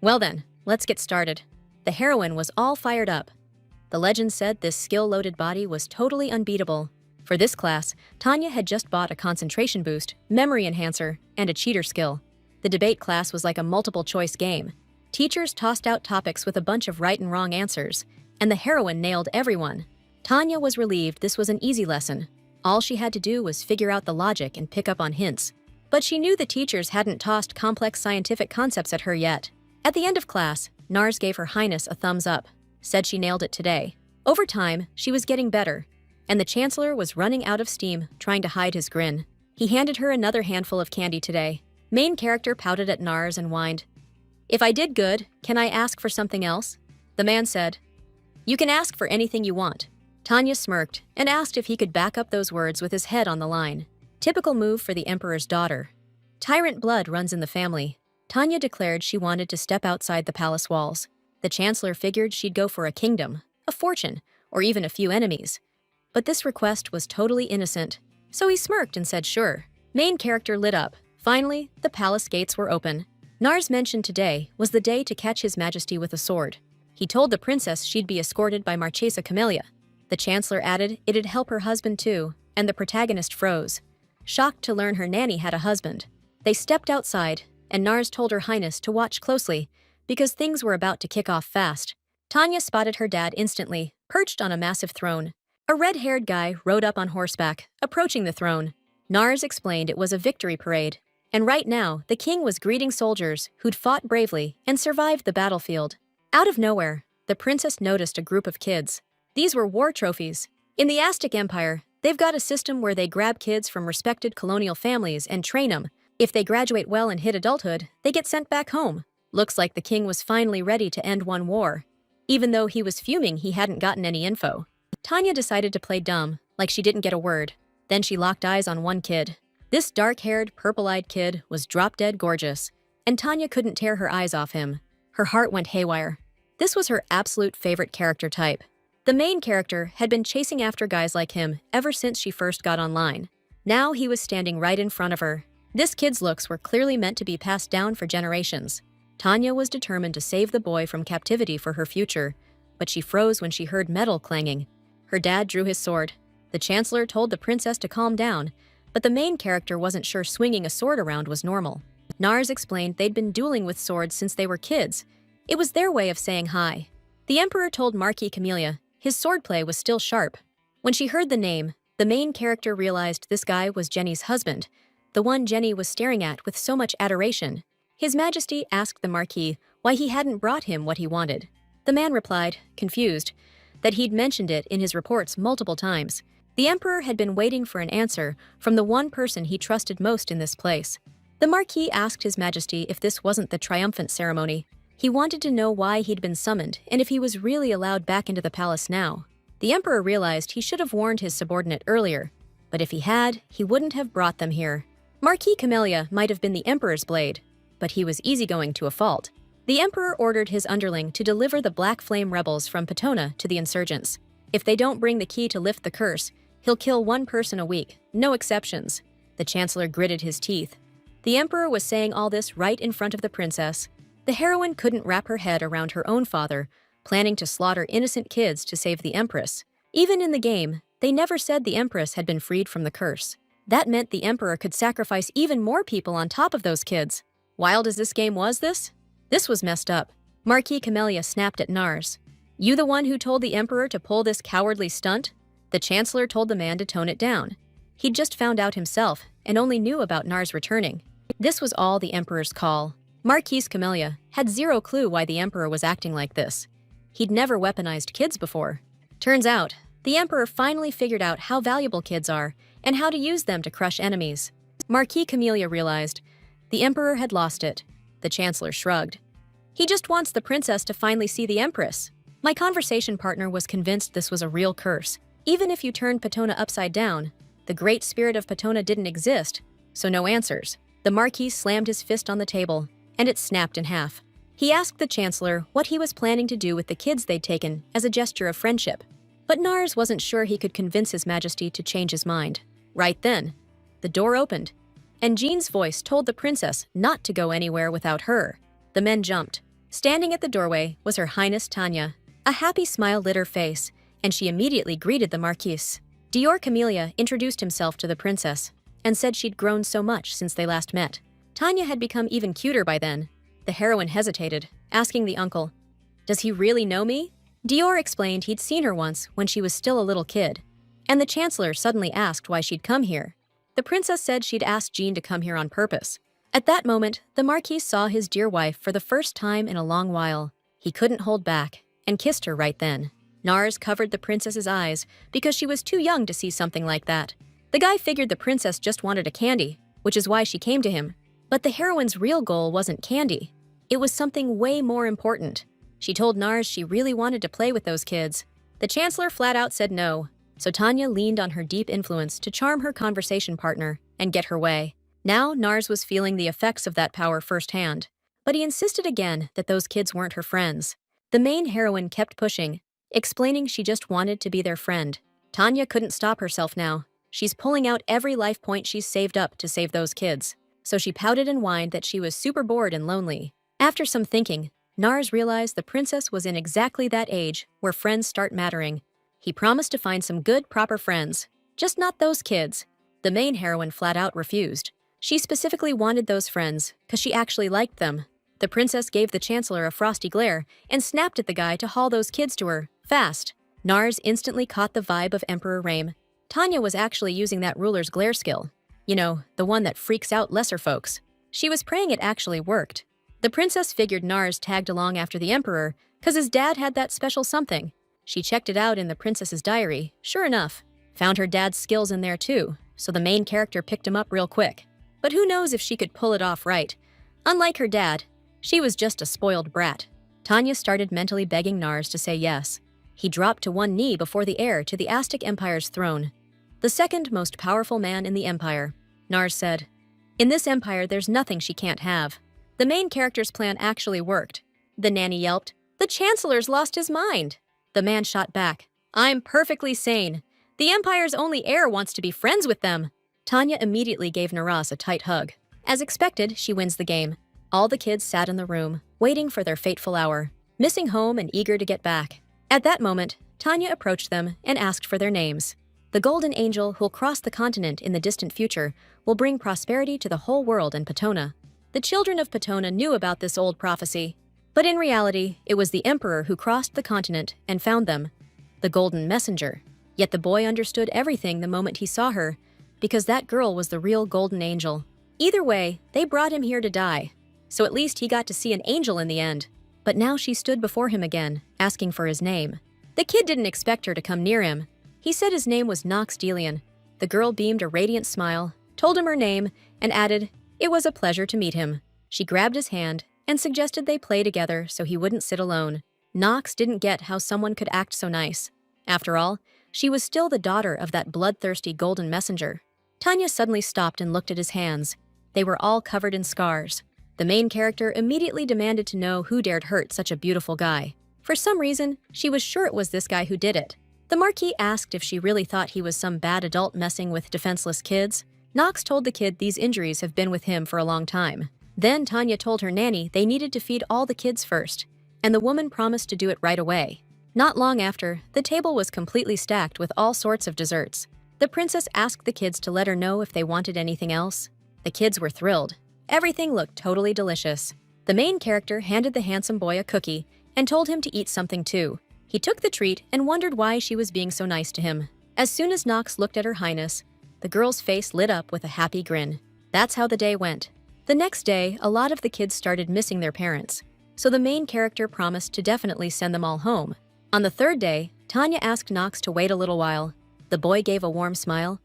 "Well then, let's get started." The heroine was all fired up. The legend said this skill-loaded body was totally unbeatable. For this class, Tanya had just bought a concentration boost, memory enhancer, and a cheater skill. The debate class was like a multiple-choice game. Teachers tossed out topics with a bunch of right and wrong answers, and the heroine nailed everyone. Tanya was relieved this was an easy lesson. All she had to do was figure out the logic and pick up on hints. But she knew the teachers hadn't tossed complex scientific concepts at her yet. At the end of class, Nars gave Her Highness a thumbs up, said she nailed it today. Over time, she was getting better, and the Chancellor was running out of steam, trying to hide his grin. He handed her another handful of candy today. Main character pouted at Nars and whined, "If I did good, can I ask for something else?" The man said, "You can ask for anything you want." Tanya smirked and asked if he could back up those words with his head on the line. Typical move for the Emperor's daughter. Tyrant blood runs in the family. Tanya declared she wanted to step outside the palace walls. The Chancellor figured she'd go for a kingdom, a fortune, or even a few enemies. But this request was totally innocent, so he smirked and said sure. Main character lit up. Finally, the palace gates were open. Nars mentioned today was the day to catch His Majesty with a sword. He told the princess she'd be escorted by Marchesa Camellia. The Chancellor added it'd help her husband too, and the protagonist froze, shocked to learn her nanny had a husband. They stepped outside, and Nars told Her Highness to watch closely, because things were about to kick off fast. Tanya spotted her dad instantly, perched on a massive throne. A red-haired guy rode up on horseback, approaching the throne. Nars explained it was a victory parade, and right now the king was greeting soldiers who'd fought bravely and survived the battlefield. Out of nowhere, the princess noticed a group of kids. These were war trophies. In the Aztec Empire, they've got a system where they grab kids from respected colonial families and train them. If they graduate well and hit adulthood, they get sent back home. Looks like the king was finally ready to end one war. Even though he was fuming he hadn't gotten any info. Tanya decided to play dumb, like she didn't get a word. Then she locked eyes on one kid. This dark-haired, purple-eyed kid was drop-dead gorgeous, and Tanya couldn't tear her eyes off him. Her heart went haywire. This was her absolute favorite character type. The main character had been chasing after guys like him ever since she first got online. Now he was standing right in front of her. This kid's looks were clearly meant to be passed down for generations. Tanya was determined to save the boy from captivity for her future, but she froze when she heard metal clanging. Her dad drew his sword. The Chancellor told the princess to calm down, but the main character wasn't sure swinging a sword around was normal. Nars explained they'd been dueling with swords since they were kids. It was their way of saying hi. The Emperor told Marquis Camellia his swordplay was still sharp. When she heard the name, the main character realized this guy was Jenny's husband, the one Jenny was staring at with so much adoration. His Majesty asked the Marquis why he hadn't brought him what he wanted. The man replied, confused, that he'd mentioned it in his reports multiple times. The Emperor had been waiting for an answer from the one person he trusted most in this place. The Marquis asked His Majesty if this wasn't the triumphant ceremony. He wanted to know why he'd been summoned and if he was really allowed back into the palace now. The Emperor realized he should have warned his subordinate earlier, but if he had, he wouldn't have brought them here. Marquis Camellia might have been the Emperor's blade, but he was easygoing to a fault. The Emperor ordered his underling to deliver the Black Flame rebels from Patona to the insurgents. If they don't bring the key to lift the curse, he'll kill one person a week, no exceptions. The Chancellor gritted his teeth. The Emperor was saying all this right in front of the princess. The heroine couldn't wrap her head around her own father, planning to slaughter innocent kids to save the Empress. Even in the game, they never said the Empress had been freed from the curse. That meant the Emperor could sacrifice even more people on top of those kids. Wild as this game was, this was messed up. Marquis Camellia snapped at Nars. You the one who told the Emperor to pull this cowardly stunt? The Chancellor told the man to tone it down. He'd just found out himself and only knew about Nars returning. This was all the Emperor's call. Marquis Camellia had zero clue why the Emperor was acting like this. He'd never weaponized kids before. Turns out, the Emperor finally figured out how valuable kids are and how to use them to crush enemies. Marquis Camellia realized the Emperor had lost it. The Chancellor shrugged. He just wants the princess to finally see the Empress. My conversation partner was convinced this was a real curse. Even if you turned Patona upside down, the great spirit of Patona didn't exist, so no answers. The Marquis slammed his fist on the table, and it snapped in half. He asked the Chancellor what he was planning to do with the kids they'd taken as a gesture of friendship. But Nars wasn't sure he could convince His Majesty to change his mind. Right then, the door opened, and Jean's voice told the princess not to go anywhere without her. The men jumped. Standing at the doorway was Her Highness Tanya. A happy smile lit her face, and she immediately greeted the Marquise. Dior Camellia introduced himself to the princess and said she'd grown so much since they last met. Tanya had become even cuter by then. The heroine hesitated, asking the uncle, "Does he really know me?" Dior explained he'd seen her once when she was still a little kid, and the Chancellor suddenly asked why she'd come here. The princess said she'd asked Jean to come here on purpose. At that moment, the Marquis saw his dear wife for the first time in a long while. He couldn't hold back, and kissed her right then. Nars covered the princess's eyes because she was too young to see something like that. The guy figured the princess just wanted a candy, which is why she came to him. But the heroine's real goal wasn't candy. It was something way more important. She told Nars she really wanted to play with those kids. The Chancellor flat out said no, so Tanya leaned on her deep influence to charm her conversation partner and get her way. Now Nars was feeling the effects of that power firsthand, but he insisted again that those kids weren't her friends. The main heroine kept pushing, explaining she just wanted to be their friend. Tanya couldn't stop herself now. She's pulling out every life point she's saved up to save those kids. So she pouted and whined that she was super bored and lonely. After some thinking, Nars realized the princess was in exactly that age where friends start mattering. He promised to find some good, proper friends, just not those kids. The main heroine flat out refused. She specifically wanted those friends because she actually liked them. The princess gave the Chancellor a frosty glare and snapped at the guy to haul those kids to her, fast. Nars instantly caught the vibe of Emperor Raim. Tanya was actually using that ruler's glare skill. You know, the one that freaks out lesser folks. She was praying it actually worked. The princess figured Nars tagged along after the emperor because his dad had that special something. She checked it out in the princess's diary, sure enough. Found her dad's skills in there too, so the main character picked him up real quick. But who knows if she could pull it off right. Unlike her dad, she was just a spoiled brat. Tanya started mentally begging Nars to say yes. He dropped to one knee before the heir to the Aztec Empire's throne. The second most powerful man in the empire. Nars said, "In this empire, there's nothing she can't have." The main character's plan actually worked. The nanny yelped, "The Chancellor's lost his mind." The man shot back, "I'm perfectly sane. The Empire's only heir wants to be friends with them." Tanya immediately gave Naras a tight hug. As expected, she wins the game. All the kids sat in the room, waiting for their fateful hour, missing home and eager to get back. At that moment, Tanya approached them and asked for their names. The Golden Angel who'll cross the continent in the distant future will bring prosperity to the whole world and Petona. The children of Petona knew about this old prophecy, but in reality, it was the Emperor who crossed the continent and found them, the Golden Messenger. Yet the boy understood everything the moment he saw her, because that girl was the real Golden Angel. Either way, they brought him here to die, so at least he got to see an angel in the end. But now she stood before him again, asking for his name. The kid didn't expect her to come near him. He said his name was Nox Delian. The girl beamed a radiant smile, told him her name, and added, "It was a pleasure to meet him." She grabbed his hand and suggested they play together so he wouldn't sit alone. Nox didn't get how someone could act so nice. After all, she was still the daughter of that bloodthirsty golden messenger. Tanya suddenly stopped and looked at his hands. They were all covered in scars. The main character immediately demanded to know who dared hurt such a beautiful guy. For some reason, she was sure it was this guy who did it. The Marquis asked if she really thought he was some bad adult messing with defenseless kids. Nox told the kid these injuries have been with him for a long time. Then Tanya told her nanny they needed to feed all the kids first, and the woman promised to do it right away. Not long after, the table was completely stacked with all sorts of desserts. The princess asked the kids to let her know if they wanted anything else. The kids were thrilled. Everything looked totally delicious. The main character handed the handsome boy a cookie and told him to eat something too. He took the treat and wondered why she was being so nice to him. As soon as Nox looked at her highness, the girl's face lit up with a happy grin. That's how the day went. The next day, a lot of the kids started missing their parents, so the main character promised to definitely send them all home. On the third day, Tanya asked Nox to wait a little while. The boy gave a warm smile.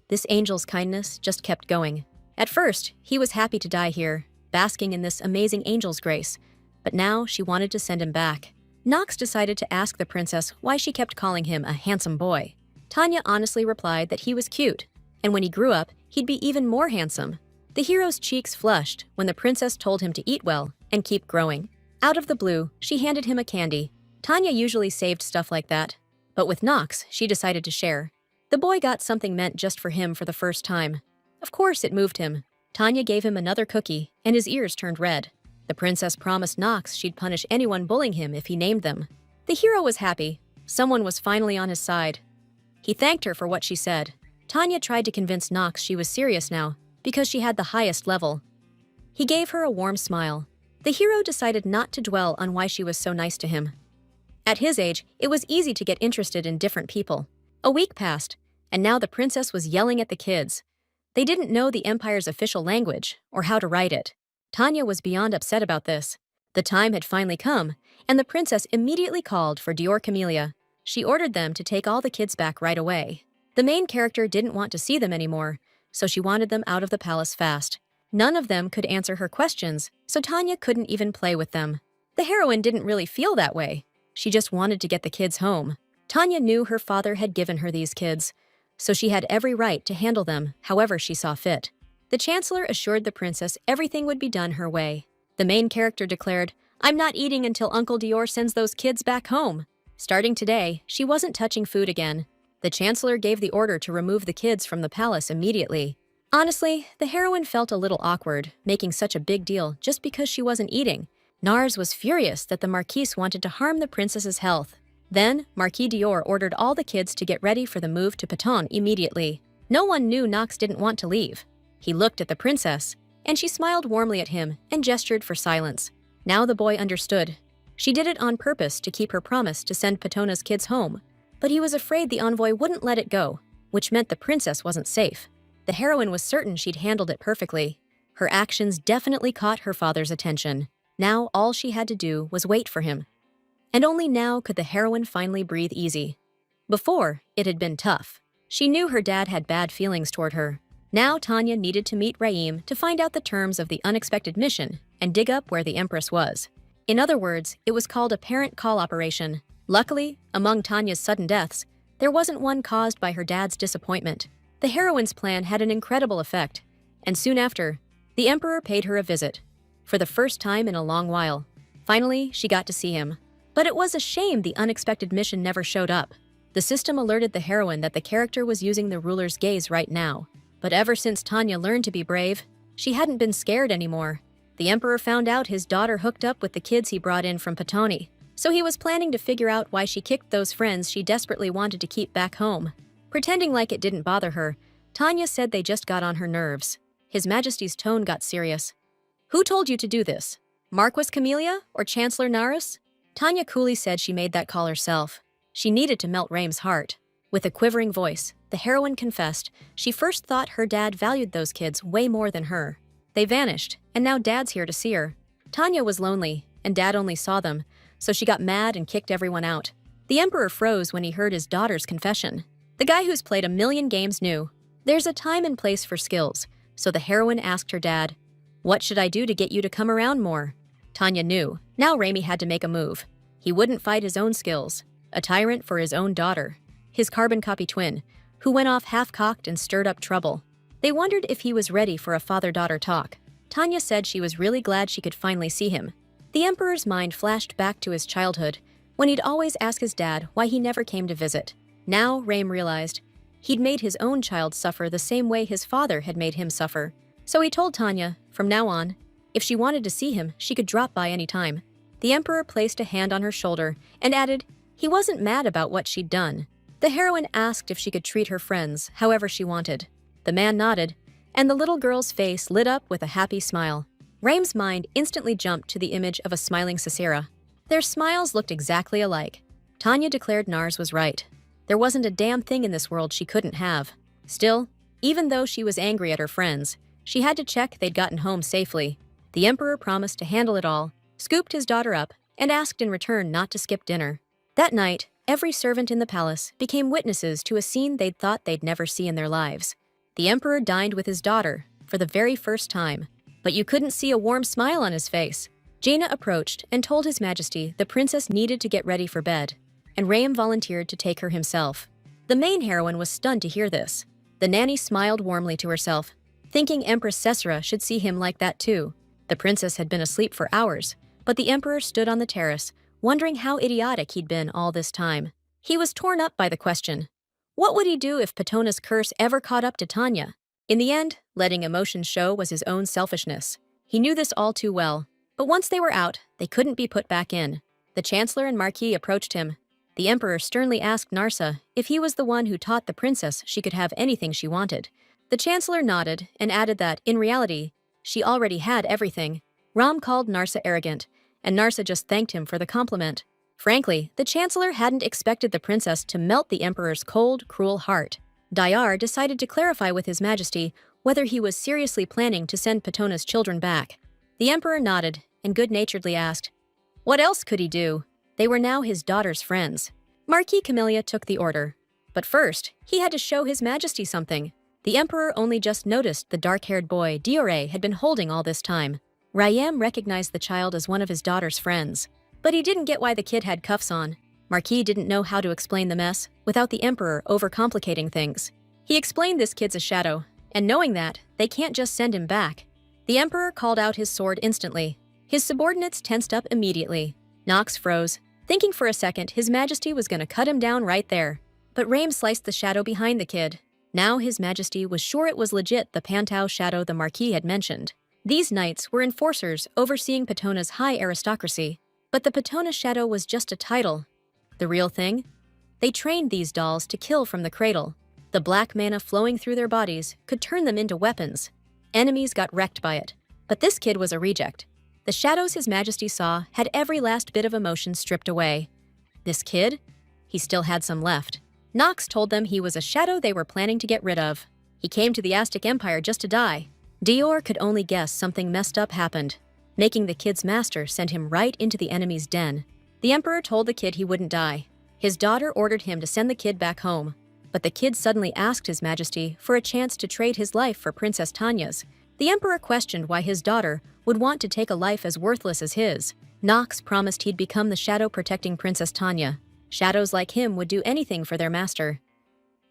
This angel's kindness just kept going. At first, he was happy to die here, basking in this amazing angel's grace, but now she wanted to send him back. Nox decided to ask the princess why she kept calling him a handsome boy. Tanya honestly replied that he was cute, and when he grew up, he'd be even more handsome. The hero's cheeks flushed when the princess told him to eat well and keep growing. Out of the blue, she handed him a candy. Tanya usually saved stuff like that, but with Nox, she decided to share. The boy got something meant just for him for the first time. Of course, it moved him. Tanya gave him another cookie, and his ears turned red. The princess promised Nox she'd punish anyone bullying him if he named them. The hero was happy. Someone was finally on his side. He thanked her for what she said. Tanya tried to convince Nox she was serious now, because she had the highest level. He gave her a warm smile. The hero decided not to dwell on why she was so nice to him. At his age, it was easy to get interested in different people. A week passed, and now the princess was yelling at the kids. They didn't know the Empire's official language, or how to write it. Tanya was beyond upset about this. The time had finally come, and the princess immediately called for Dior Camellia. She ordered them to take all the kids back right away. The main character didn't want to see them anymore, so she wanted them out of the palace fast. None of them could answer her questions, so Tanya couldn't even play with them. The heroine didn't really feel that way. She just wanted to get the kids home. Tanya knew her father had given her these kids, so she had every right to handle them however she saw fit. The Chancellor assured the princess everything would be done her way. The main character declared, "I'm not eating until Uncle Dior sends those kids back home." Starting today, she wasn't touching food again. The Chancellor gave the order to remove the kids from the palace immediately. Honestly, the heroine felt a little awkward, making such a big deal just because she wasn't eating. Nars was furious that the Marquise wanted to harm the princess's health. Then, Marquis Dior ordered all the kids to get ready for the move to Pétain immediately. No one knew Nox didn't want to leave. He looked at the princess, and she smiled warmly at him and gestured for silence. Now the boy understood. She did it on purpose to keep her promise to send Pétona's kids home, but he was afraid the envoy wouldn't let it go, which meant the princess wasn't safe. The heroine was certain she'd handled it perfectly. Her actions definitely caught her father's attention. Now all she had to do was wait for him. And only now could the heroine finally breathe easy. Before, it had been tough. She knew her dad had bad feelings toward her. Now Tanya needed to meet Raim to find out the terms of the unexpected mission and dig up where the Empress was. In other words, it was called a parent call operation. Luckily, among Tanya's sudden deaths, there wasn't one caused by her dad's disappointment. The heroine's plan had an incredible effect, and soon after, the Emperor paid her a visit. For the first time in a long while. Finally, she got to see him. But it was a shame the unexpected mission never showed up. The system alerted the heroine that the character was using the ruler's gaze right now. But ever since Tanya learned to be brave, she hadn't been scared anymore. The Emperor found out his daughter hooked up with the kids he brought in from Patoni, so he was planning to figure out why she kicked those friends she desperately wanted to keep back home. Pretending like it didn't bother her, Tanya said they just got on her nerves. His Majesty's tone got serious. "Who told you to do this? Marquis Camellia or Chancellor Naris?" Tanya coolly said she made that call herself. She needed to melt Raim's heart. With a quivering voice, the heroine confessed she first thought her dad valued those kids way more than her. They vanished, and now Dad's here to see her. Tanya was lonely, and Dad only saw them, so she got mad and kicked everyone out. The Emperor froze when he heard his daughter's confession. The guy who's played a million games knew. There's a time and place for skills, so the heroine asked her dad, "What should I do to get you to come around more?" Tanya knew. Now Raimi had to make a move. He wouldn't fight his own skills. A tyrant for his own daughter. His carbon copy twin, who went off half-cocked and stirred up trouble. They wondered if he was ready for a father-daughter talk. Tanya said she was really glad she could finally see him. The Emperor's mind flashed back to his childhood, when he'd always ask his dad why he never came to visit. Now Raim realized he'd made his own child suffer the same way his father had made him suffer. So he told Tanya, from now on, if she wanted to see him, she could drop by any time. The Emperor placed a hand on her shoulder and added he wasn't mad about what she'd done. The heroine asked if she could treat her friends however she wanted. The man nodded, and the little girl's face lit up with a happy smile. Raim's mind instantly jumped to the image of a smiling Sisera. Their smiles looked exactly alike. Tanya declared Nars was right. There wasn't a damn thing in this world she couldn't have. Still, even though she was angry at her friends, she had to check they'd gotten home safely. The Emperor promised to handle it all, scooped his daughter up, and asked in return not to skip dinner. That night, every servant in the palace became witnesses to a scene they'd thought they'd never see in their lives. The Emperor dined with his daughter for the very first time, but you couldn't see a warm smile on his face. Jaina approached and told His Majesty the princess needed to get ready for bed, and Raim volunteered to take her himself. The main heroine was stunned to hear this. The nanny smiled warmly to herself, thinking Empress Sesera should see him like that too. The princess had been asleep for hours, but the Emperor stood on the terrace, wondering how idiotic he'd been all this time. He was torn up by the question. What would he do if Patona's curse ever caught up to Tanya? In the end, letting emotions show was his own selfishness. He knew this all too well, but once they were out, they couldn't be put back in. The Chancellor and Marquis approached him. The Emperor sternly asked Narsa if he was the one who taught the princess she could have anything she wanted. The Chancellor nodded and added that, in reality, she already had everything. Ram called Narsa arrogant, and Narsa just thanked him for the compliment. Frankly, the Chancellor hadn't expected the princess to melt the Emperor's cold, cruel heart. Dayar decided to clarify with His Majesty whether he was seriously planning to send Patona's children back. The Emperor nodded and good-naturedly asked, what else could he do? They were now his daughter's friends. Marquis Camellia took the order. But first, he had to show His Majesty something. The Emperor only just noticed the dark-haired boy Diore had been holding all this time. Rayam recognized the child as one of his daughter's friends. But he didn't get why the kid had cuffs on. Marquis didn't know how to explain the mess without the Emperor overcomplicating things. He explained this kid's a shadow, and knowing that, they can't just send him back. The Emperor called out his sword instantly. His subordinates tensed up immediately. Nox froze, thinking for a second His Majesty was going to cut him down right there. But Raim sliced the shadow behind the kid. Now His Majesty was sure it was legit the Pantau shadow the Marquis had mentioned. These knights were enforcers overseeing Patona's high aristocracy. But the Patona shadow was just a title. The real thing? They trained these dolls to kill from the cradle. The black mana flowing through their bodies could turn them into weapons. Enemies got wrecked by it. But this kid was a reject. The shadows His Majesty saw had every last bit of emotion stripped away. This kid? He still had some left. Nox told them he was a shadow they were planning to get rid of. He came to the Aztec Empire just to die. Dior could only guess something messed up happened, making the kid's master send him right into the enemy's den. The emperor told the kid he wouldn't die. His daughter ordered him to send the kid back home, but the kid suddenly asked His Majesty for a chance to trade his life for Princess Tanya's. The emperor questioned why his daughter would want to take a life as worthless as his. Nox promised he'd become the shadow protecting Princess Tanya. Shadows like him would do anything for their master.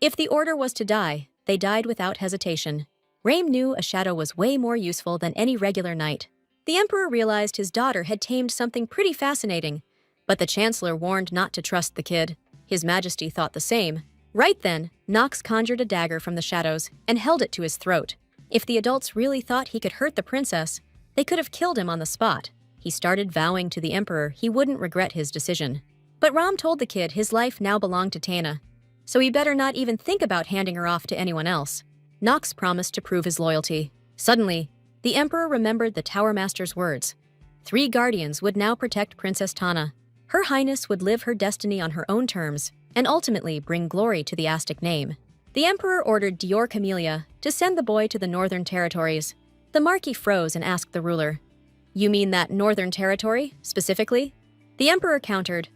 If the order was to die, they died without hesitation. Raim knew a shadow was way more useful than any regular knight. The emperor realized his daughter had tamed something pretty fascinating, but the chancellor warned not to trust the kid. His Majesty thought the same. Right then, Nox conjured a dagger from the shadows and held it to his throat. If the adults really thought he could hurt the princess, they could have killed him on the spot. He started vowing to the emperor he wouldn't regret his decision. But Ram told the kid his life now belonged to Tana, so he better not even think about handing her off to anyone else. Nox promised to prove his loyalty. Suddenly, the emperor remembered the Tower Master's words. 3 guardians would now protect Princess Tana. Her Highness would live her destiny on her own terms and ultimately bring glory to the Aztec name. The emperor ordered Dior Camellia to send the boy to the northern territories. The Marquis froze and asked the ruler, "You mean that northern territory, specifically?" The emperor countered,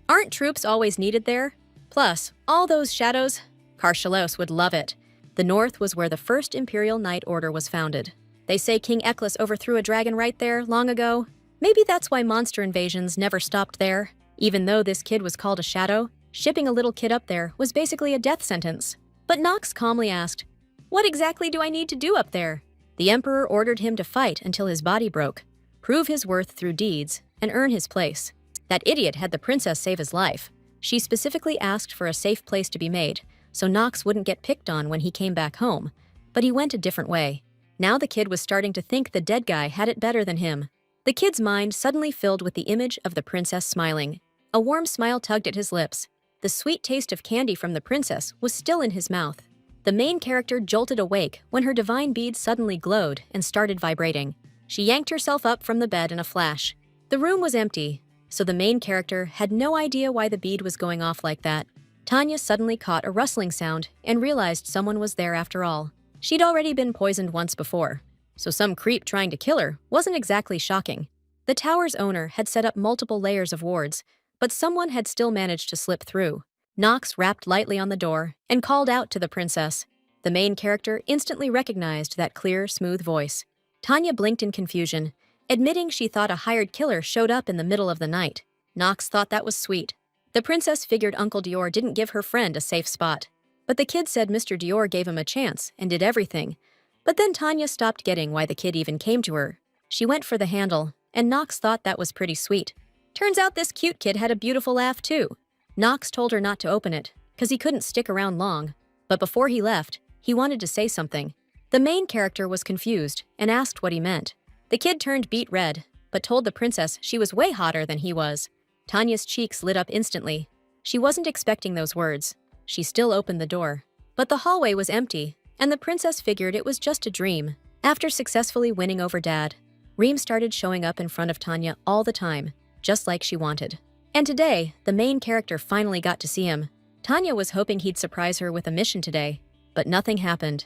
"Aren't troops always needed there? Plus, all those shadows? Karchalos would love it." The north was where the first imperial knight order was founded. They say King Eklis overthrew a dragon right there long ago. Maybe that's why monster invasions never stopped there. Even though this kid was called a shadow, shipping a little kid up there was basically a death sentence. But Nox calmly asked, "What exactly do I need to do up there?" The emperor ordered him to fight until his body broke, prove his worth through deeds, and earn his place. That idiot had the princess save his life. She specifically asked for a safe place to be made, so Nox wouldn't get picked on when he came back home, but he went a different way. Now the kid was starting to think the dead guy had it better than him. The kid's mind suddenly filled with the image of the princess smiling. A warm smile tugged at his lips. The sweet taste of candy from the princess was still in his mouth. The main character jolted awake when her divine bead suddenly glowed and started vibrating. She yanked herself up from the bed in a flash. The room was empty, so the main character had no idea why the bead was going off like that. Tanya suddenly caught a rustling sound and realized someone was there after all. She'd already been poisoned once before, so some creep trying to kill her wasn't exactly shocking. The tower's owner had set up multiple layers of wards, but someone had still managed to slip through. Nox rapped lightly on the door and called out to the princess. The main character instantly recognized that clear, smooth voice. Tanya blinked in confusion, admitting she thought a hired killer showed up in the middle of the night. Nox thought that was sweet. The princess figured Uncle Dior didn't give her friend a safe spot. But the kid said Mr. Dior gave him a chance and did everything. But then Tanya stopped getting why the kid even came to her. She went for the handle, and Nox thought that was pretty sweet. Turns out this cute kid had a beautiful laugh too. Nox told her not to open it, because he couldn't stick around long. But before he left, he wanted to say something. The main character was confused and asked what he meant. The kid turned beet red, but told the princess she was way hotter than he was. Tanya's cheeks lit up instantly. She wasn't expecting those words. She still opened the door. But the hallway was empty, and the princess figured it was just a dream. After successfully winning over Dad, Reem started showing up in front of Tanya all the time, just like she wanted. And today, the main character finally got to see him. Tanya was hoping he'd surprise her with a mission today, but nothing happened.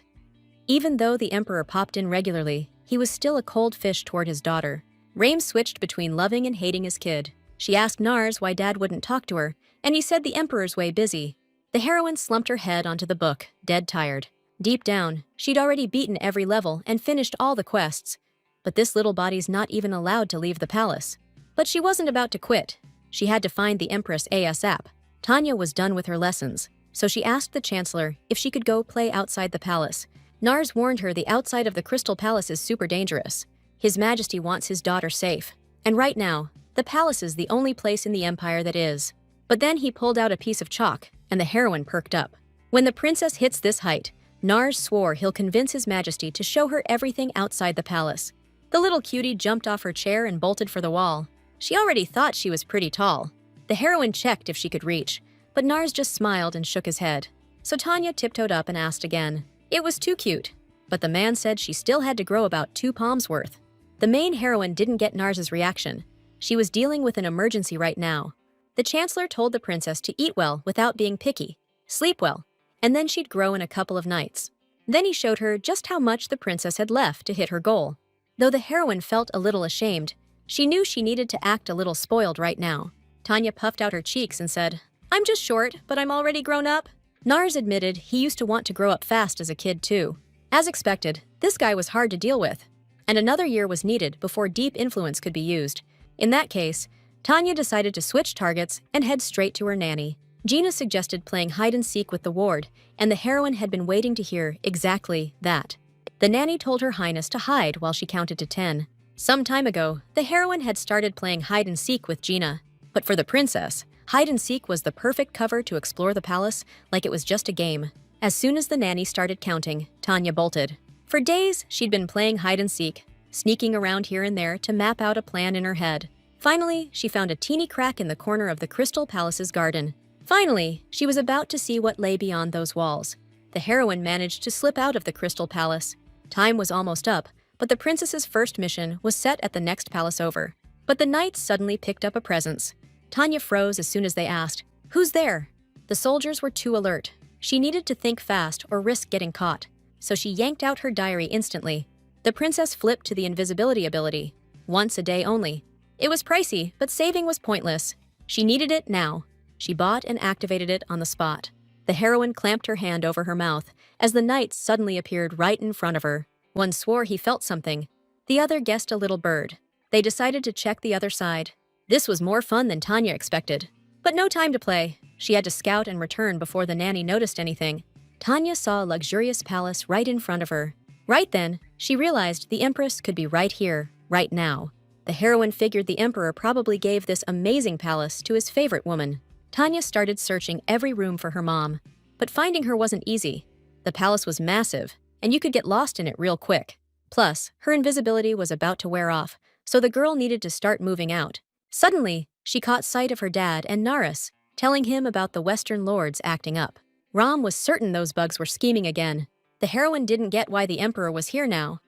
Even though the Emperor popped in regularly, he was still a cold fish toward his daughter. Reem switched between loving and hating his kid. She asked Nars why Dad wouldn't talk to her, and he said the Emperor's way busy. The heroine slumped her head onto the book, dead tired. Deep down, she'd already beaten every level and finished all the quests. But this little body's not even allowed to leave the palace. But she wasn't about to quit. She had to find the Empress ASAP. Tanya was done with her lessons, so she asked the Chancellor if she could go play outside the palace. Nars warned her the outside of the Crystal Palace is super dangerous. His Majesty wants his daughter safe. And right now, the palace is the only place in the Empire that is. But then he pulled out a piece of chalk, and the heroine perked up. When the princess hits this height, Nars swore he'll convince His Majesty to show her everything outside the palace. The little cutie jumped off her chair and bolted for the wall. She already thought she was pretty tall. The heroine checked if she could reach, but Nars just smiled and shook his head. So Tanya tiptoed up and asked again. It was too cute, but the man said she still had to grow about 2 palms worth. The main heroine didn't get Nars's reaction. She was dealing with an emergency right now. The Chancellor told the princess to eat well without being picky, sleep well, and then she'd grow in a couple of nights. Then he showed her just how much the princess had left to hit her goal. Though the heroine felt a little ashamed, she knew she needed to act a little spoiled right now. Tanya puffed out her cheeks and said, "I'm just short, but I'm already grown up." Nars admitted he used to want to grow up fast as a kid too. As expected, this guy was hard to deal with, and another year was needed before deep influence could be used. In that case, Tanya decided to switch targets and head straight to her nanny. Gina suggested playing hide-and-seek with the ward, and the heroine had been waiting to hear exactly that. The nanny told her highness to hide while she counted to 10. Some time ago, the heroine had started playing hide-and-seek with Gina. But for the princess, hide-and-seek was the perfect cover to explore the palace like it was just a game. As soon as the nanny started counting, Tanya bolted. For days, she'd been playing hide-and-seek, sneaking around here and there to map out a plan in her head. Finally, she found a teeny crack in the corner of the Crystal Palace's garden. Finally, she was about to see what lay beyond those walls. The heroine managed to slip out of the Crystal Palace. Time was almost up, but the princess's first mission was set at the next palace over. But the knights suddenly picked up a presence. Tanya froze as soon as they asked, "Who's there?" The soldiers were too alert. She needed to think fast or risk getting caught, so she yanked out her diary instantly. The princess flipped to the invisibility ability. Once a day only. It was pricey, but saving was pointless. She needed it now. She bought and activated it on the spot. The heroine clamped her hand over her mouth as the knights suddenly appeared right in front of her. One swore he felt something. The other guessed a little bird. They decided to check the other side. This was more fun than Tanya expected. But no time to play. She had to scout and return before the nanny noticed anything. Tanya saw a luxurious palace right in front of her. Right then, she realized the empress could be right here, right now. The heroine figured the emperor probably gave this amazing palace to his favorite woman. Tanya started searching every room for her mom, but finding her wasn't easy. The palace was massive, and you could get lost in it real quick. Plus, her invisibility was about to wear off, so the girl needed to start moving out. Suddenly, she caught sight of her dad and Naris, telling him about the Western lords acting up. Ram was certain those bugs were scheming again. The heroine didn't get why the emperor was here now.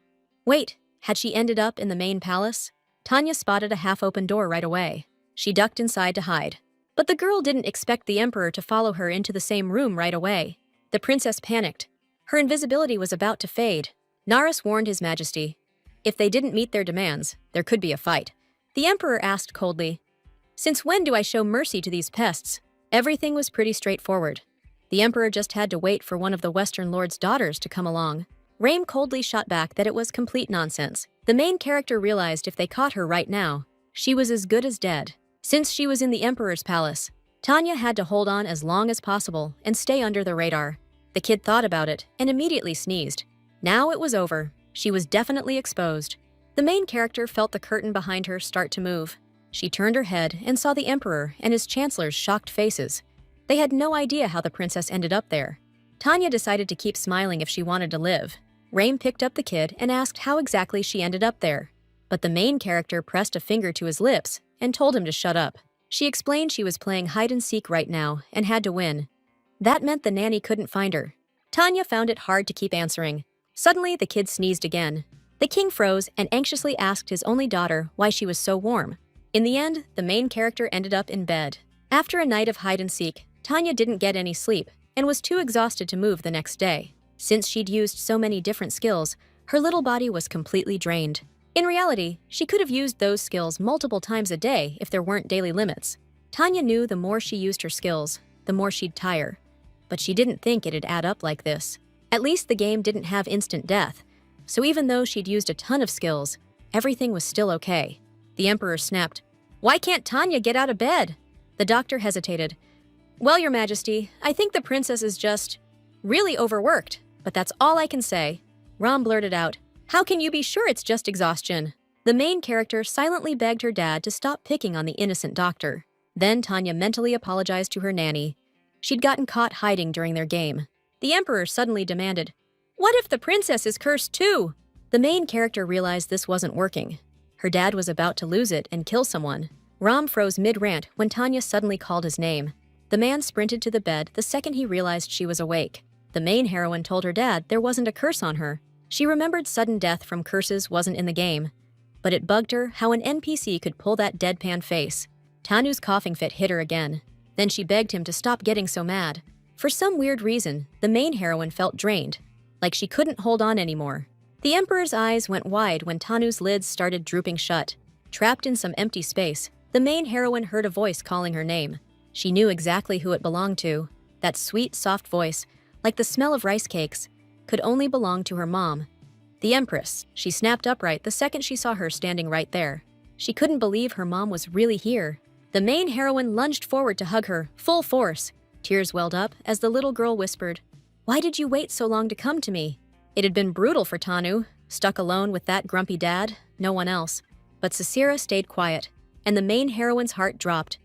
Wait, had she ended up in the main palace? Tanya spotted a half-open door right away. She ducked inside to hide. But the girl didn't expect the emperor to follow her into the same room right away. The princess panicked. Her invisibility was about to fade. Naris warned his majesty. If they didn't meet their demands, there could be a fight. The emperor asked coldly, "Since when do I show mercy to these pests?" Everything was pretty straightforward. The emperor just had to wait for one of the Western lord's daughters to come along. Raim coldly shot back that it was complete nonsense. The main character realized if they caught her right now, she was as good as dead. Since she was in the emperor's palace, Tanya had to hold on as long as possible and stay under the radar. The kid thought about it and immediately sneezed. Now it was over. She was definitely exposed. The main character felt the curtain behind her start to move. She turned her head and saw the emperor and his chancellor's shocked faces. They had no idea how the princess ended up there. Tanya decided to keep smiling if she wanted to live. Raim picked up the kid and asked how exactly she ended up there. But the main character pressed a finger to his lips and told him to shut up. She explained she was playing hide-and-seek right now and had to win. That meant the nanny couldn't find her. Tanya found it hard to keep answering. Suddenly, the kid sneezed again. The king froze and anxiously asked his only daughter why she was so warm. In the end, the main character ended up in bed. After a night of hide-and-seek, Tanya didn't get any sleep and was too exhausted to move the next day. Since she'd used so many different skills, her little body was completely drained. In reality, she could have used those skills multiple times a day if there weren't daily limits. Tanya knew the more she used her skills, the more she'd tire. But she didn't think it'd add up like this. At least the game didn't have instant death, so even though she'd used a ton of skills, everything was still okay. The emperor snapped, "Why can't Tanya get out of bed?" The doctor hesitated. "Well, your majesty, I think the princess is just really overworked, but that's all I can say." Ram blurted out, "How can you be sure it's just exhaustion?" The main character silently begged her dad to stop picking on the innocent doctor. Then Tanya mentally apologized to her nanny. She'd gotten caught hiding during their game. The emperor suddenly demanded, "What if the princess is cursed too?" The main character realized this wasn't working. Her dad was about to lose it and kill someone. Ram froze mid-rant when Tanya suddenly called his name. The man sprinted to the bed the second he realized she was awake. The main heroine told her dad there wasn't a curse on her. She remembered sudden death from curses wasn't in the game. But it bugged her how an NPC could pull that deadpan face. Tanu's coughing fit hit her again. Then she begged him to stop getting so mad. For some weird reason, the main heroine felt drained. like she couldn't hold on anymore. The Emperor's eyes went wide when Tanu's lids started drooping shut. Trapped in some empty space, the main heroine heard a voice calling her name. She knew exactly who it belonged to. That sweet, soft voice, like the smell of rice cakes, could only belong to her mom. The Empress. She snapped upright the second she saw her standing right there. She couldn't believe her mom was really here. The main heroine lunged forward to hug her, full force. Tears welled up as the little girl whispered, "Why did you wait so long to come to me?" It had been brutal for Tanu, stuck alone with that grumpy dad, no one else. But Sisera stayed quiet, and the main heroine's heart dropped.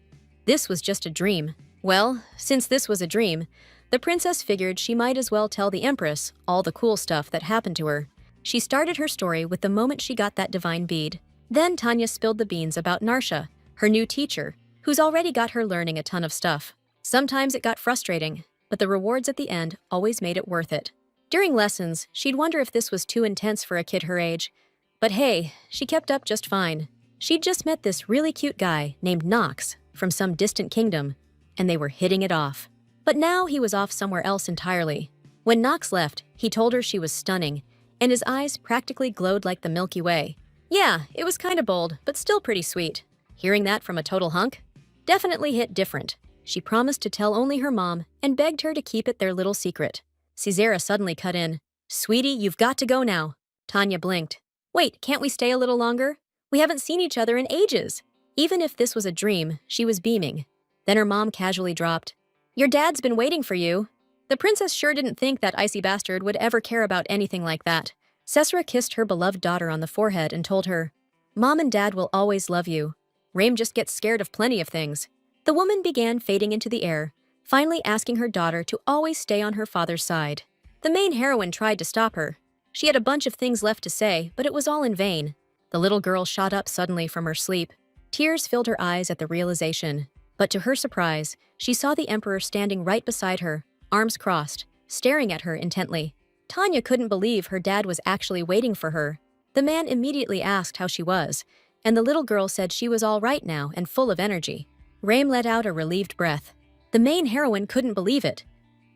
This was just a dream. Well, since this was a dream, the princess figured she might as well tell the Empress all the cool stuff that happened to her. She started her story with the moment she got that divine bead. Then Tanya spilled the beans about Narsha, her new teacher, who's already got her learning a ton of stuff. Sometimes it got frustrating, but the rewards at the end always made it worth it. During lessons, she'd wonder if this was too intense for a kid her age. But hey, she kept up just fine. She'd just met this really cute guy named Nox from some distant kingdom, and they were hitting it off. But now he was off somewhere else entirely. When Nox left, he told her she was stunning, and his eyes practically glowed like the Milky Way. Yeah, it was kinda bold, but still pretty sweet. Hearing that from a total hunk? Definitely hit different. She promised to tell only her mom and begged her to keep it their little secret. Caesara suddenly cut in. "Sweetie, you've got to go now." Tanya blinked. "Wait, can't we stay a little longer? We haven't seen each other in ages." Even if this was a dream, she was beaming. Then her mom casually dropped, "Your dad's been waiting for you." The princess sure didn't think that icy bastard would ever care about anything like that. Sesra kissed her beloved daughter on the forehead and told her, "Mom and Dad will always love you. Raim just gets scared of plenty of things." The woman began fading into the air, finally asking her daughter to always stay on her father's side. The main heroine tried to stop her. She had a bunch of things left to say, but it was all in vain. The little girl shot up suddenly from her sleep. Tears filled her eyes at the realization. But to her surprise, she saw the Emperor standing right beside her, arms crossed, staring at her intently. Tanya couldn't believe her dad was actually waiting for her. The man immediately asked how she was, and the little girl said she was all right now and full of energy. Raim let out a relieved breath. The main heroine couldn't believe it.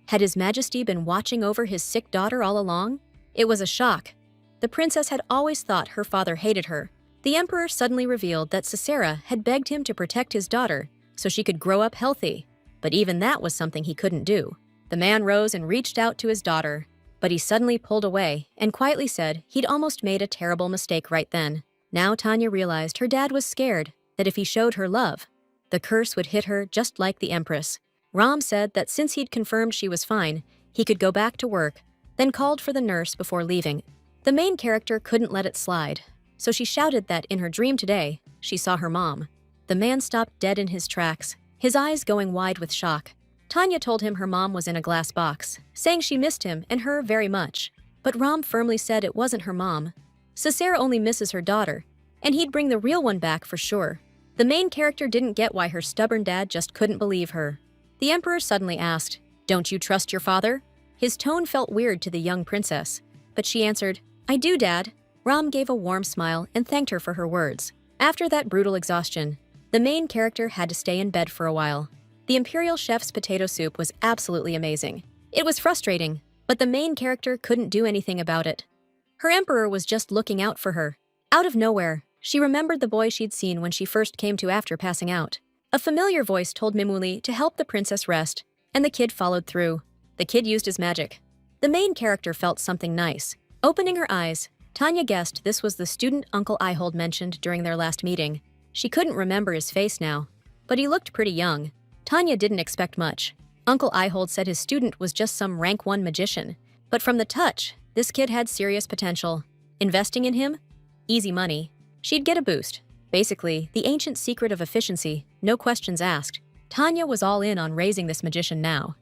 Had His Majesty been watching over his sick daughter all along? It was a shock. The princess had always thought her father hated her. The Emperor suddenly revealed that Sisera had begged him to protect his daughter so she could grow up healthy. But even that was something he couldn't do. The man rose and reached out to his daughter, but he suddenly pulled away and quietly said he'd almost made a terrible mistake right then. Now Tanya realized her dad was scared that if he showed her love, the curse would hit her just like the Empress. Ram said that since he'd confirmed she was fine, he could go back to work, then called for the nurse before leaving. The main character couldn't let it slide, so she shouted that in her dream today, she saw her mom. The man stopped dead in his tracks, his eyes going wide with shock. Tanya told him her mom was in a glass box, saying she missed him and her very much. But Ram firmly said it wasn't her mom. Sisera only misses her daughter, and he'd bring the real one back for sure. The main character didn't get why her stubborn dad just couldn't believe her. The Emperor suddenly asked, "Don't you trust your father?" His tone felt weird to the young princess, but she answered, "I do, Dad." Ram gave a warm smile and thanked her for her words. After that brutal exhaustion, the main character had to stay in bed for a while. The Imperial chef's potato soup was absolutely amazing. It was frustrating, but the main character couldn't do anything about it. Her Emperor was just looking out for her. Out of nowhere, she remembered the boy she'd seen when she first came to after passing out. A familiar voice told Mimuli to help the princess rest, and the kid followed through. The kid used his magic. The main character felt something nice. Opening her eyes, Tanya guessed this was the student Uncle Ihold mentioned during their last meeting. She couldn't remember his face now, but he looked pretty young. Tanya didn't expect much. Uncle Ihold said his student was just some rank 1 magician, but from the touch, this kid had serious potential. Investing in him? Easy money. She'd get a boost. Basically, the ancient secret of efficiency, no questions asked. Tanya was all in on raising this magician now.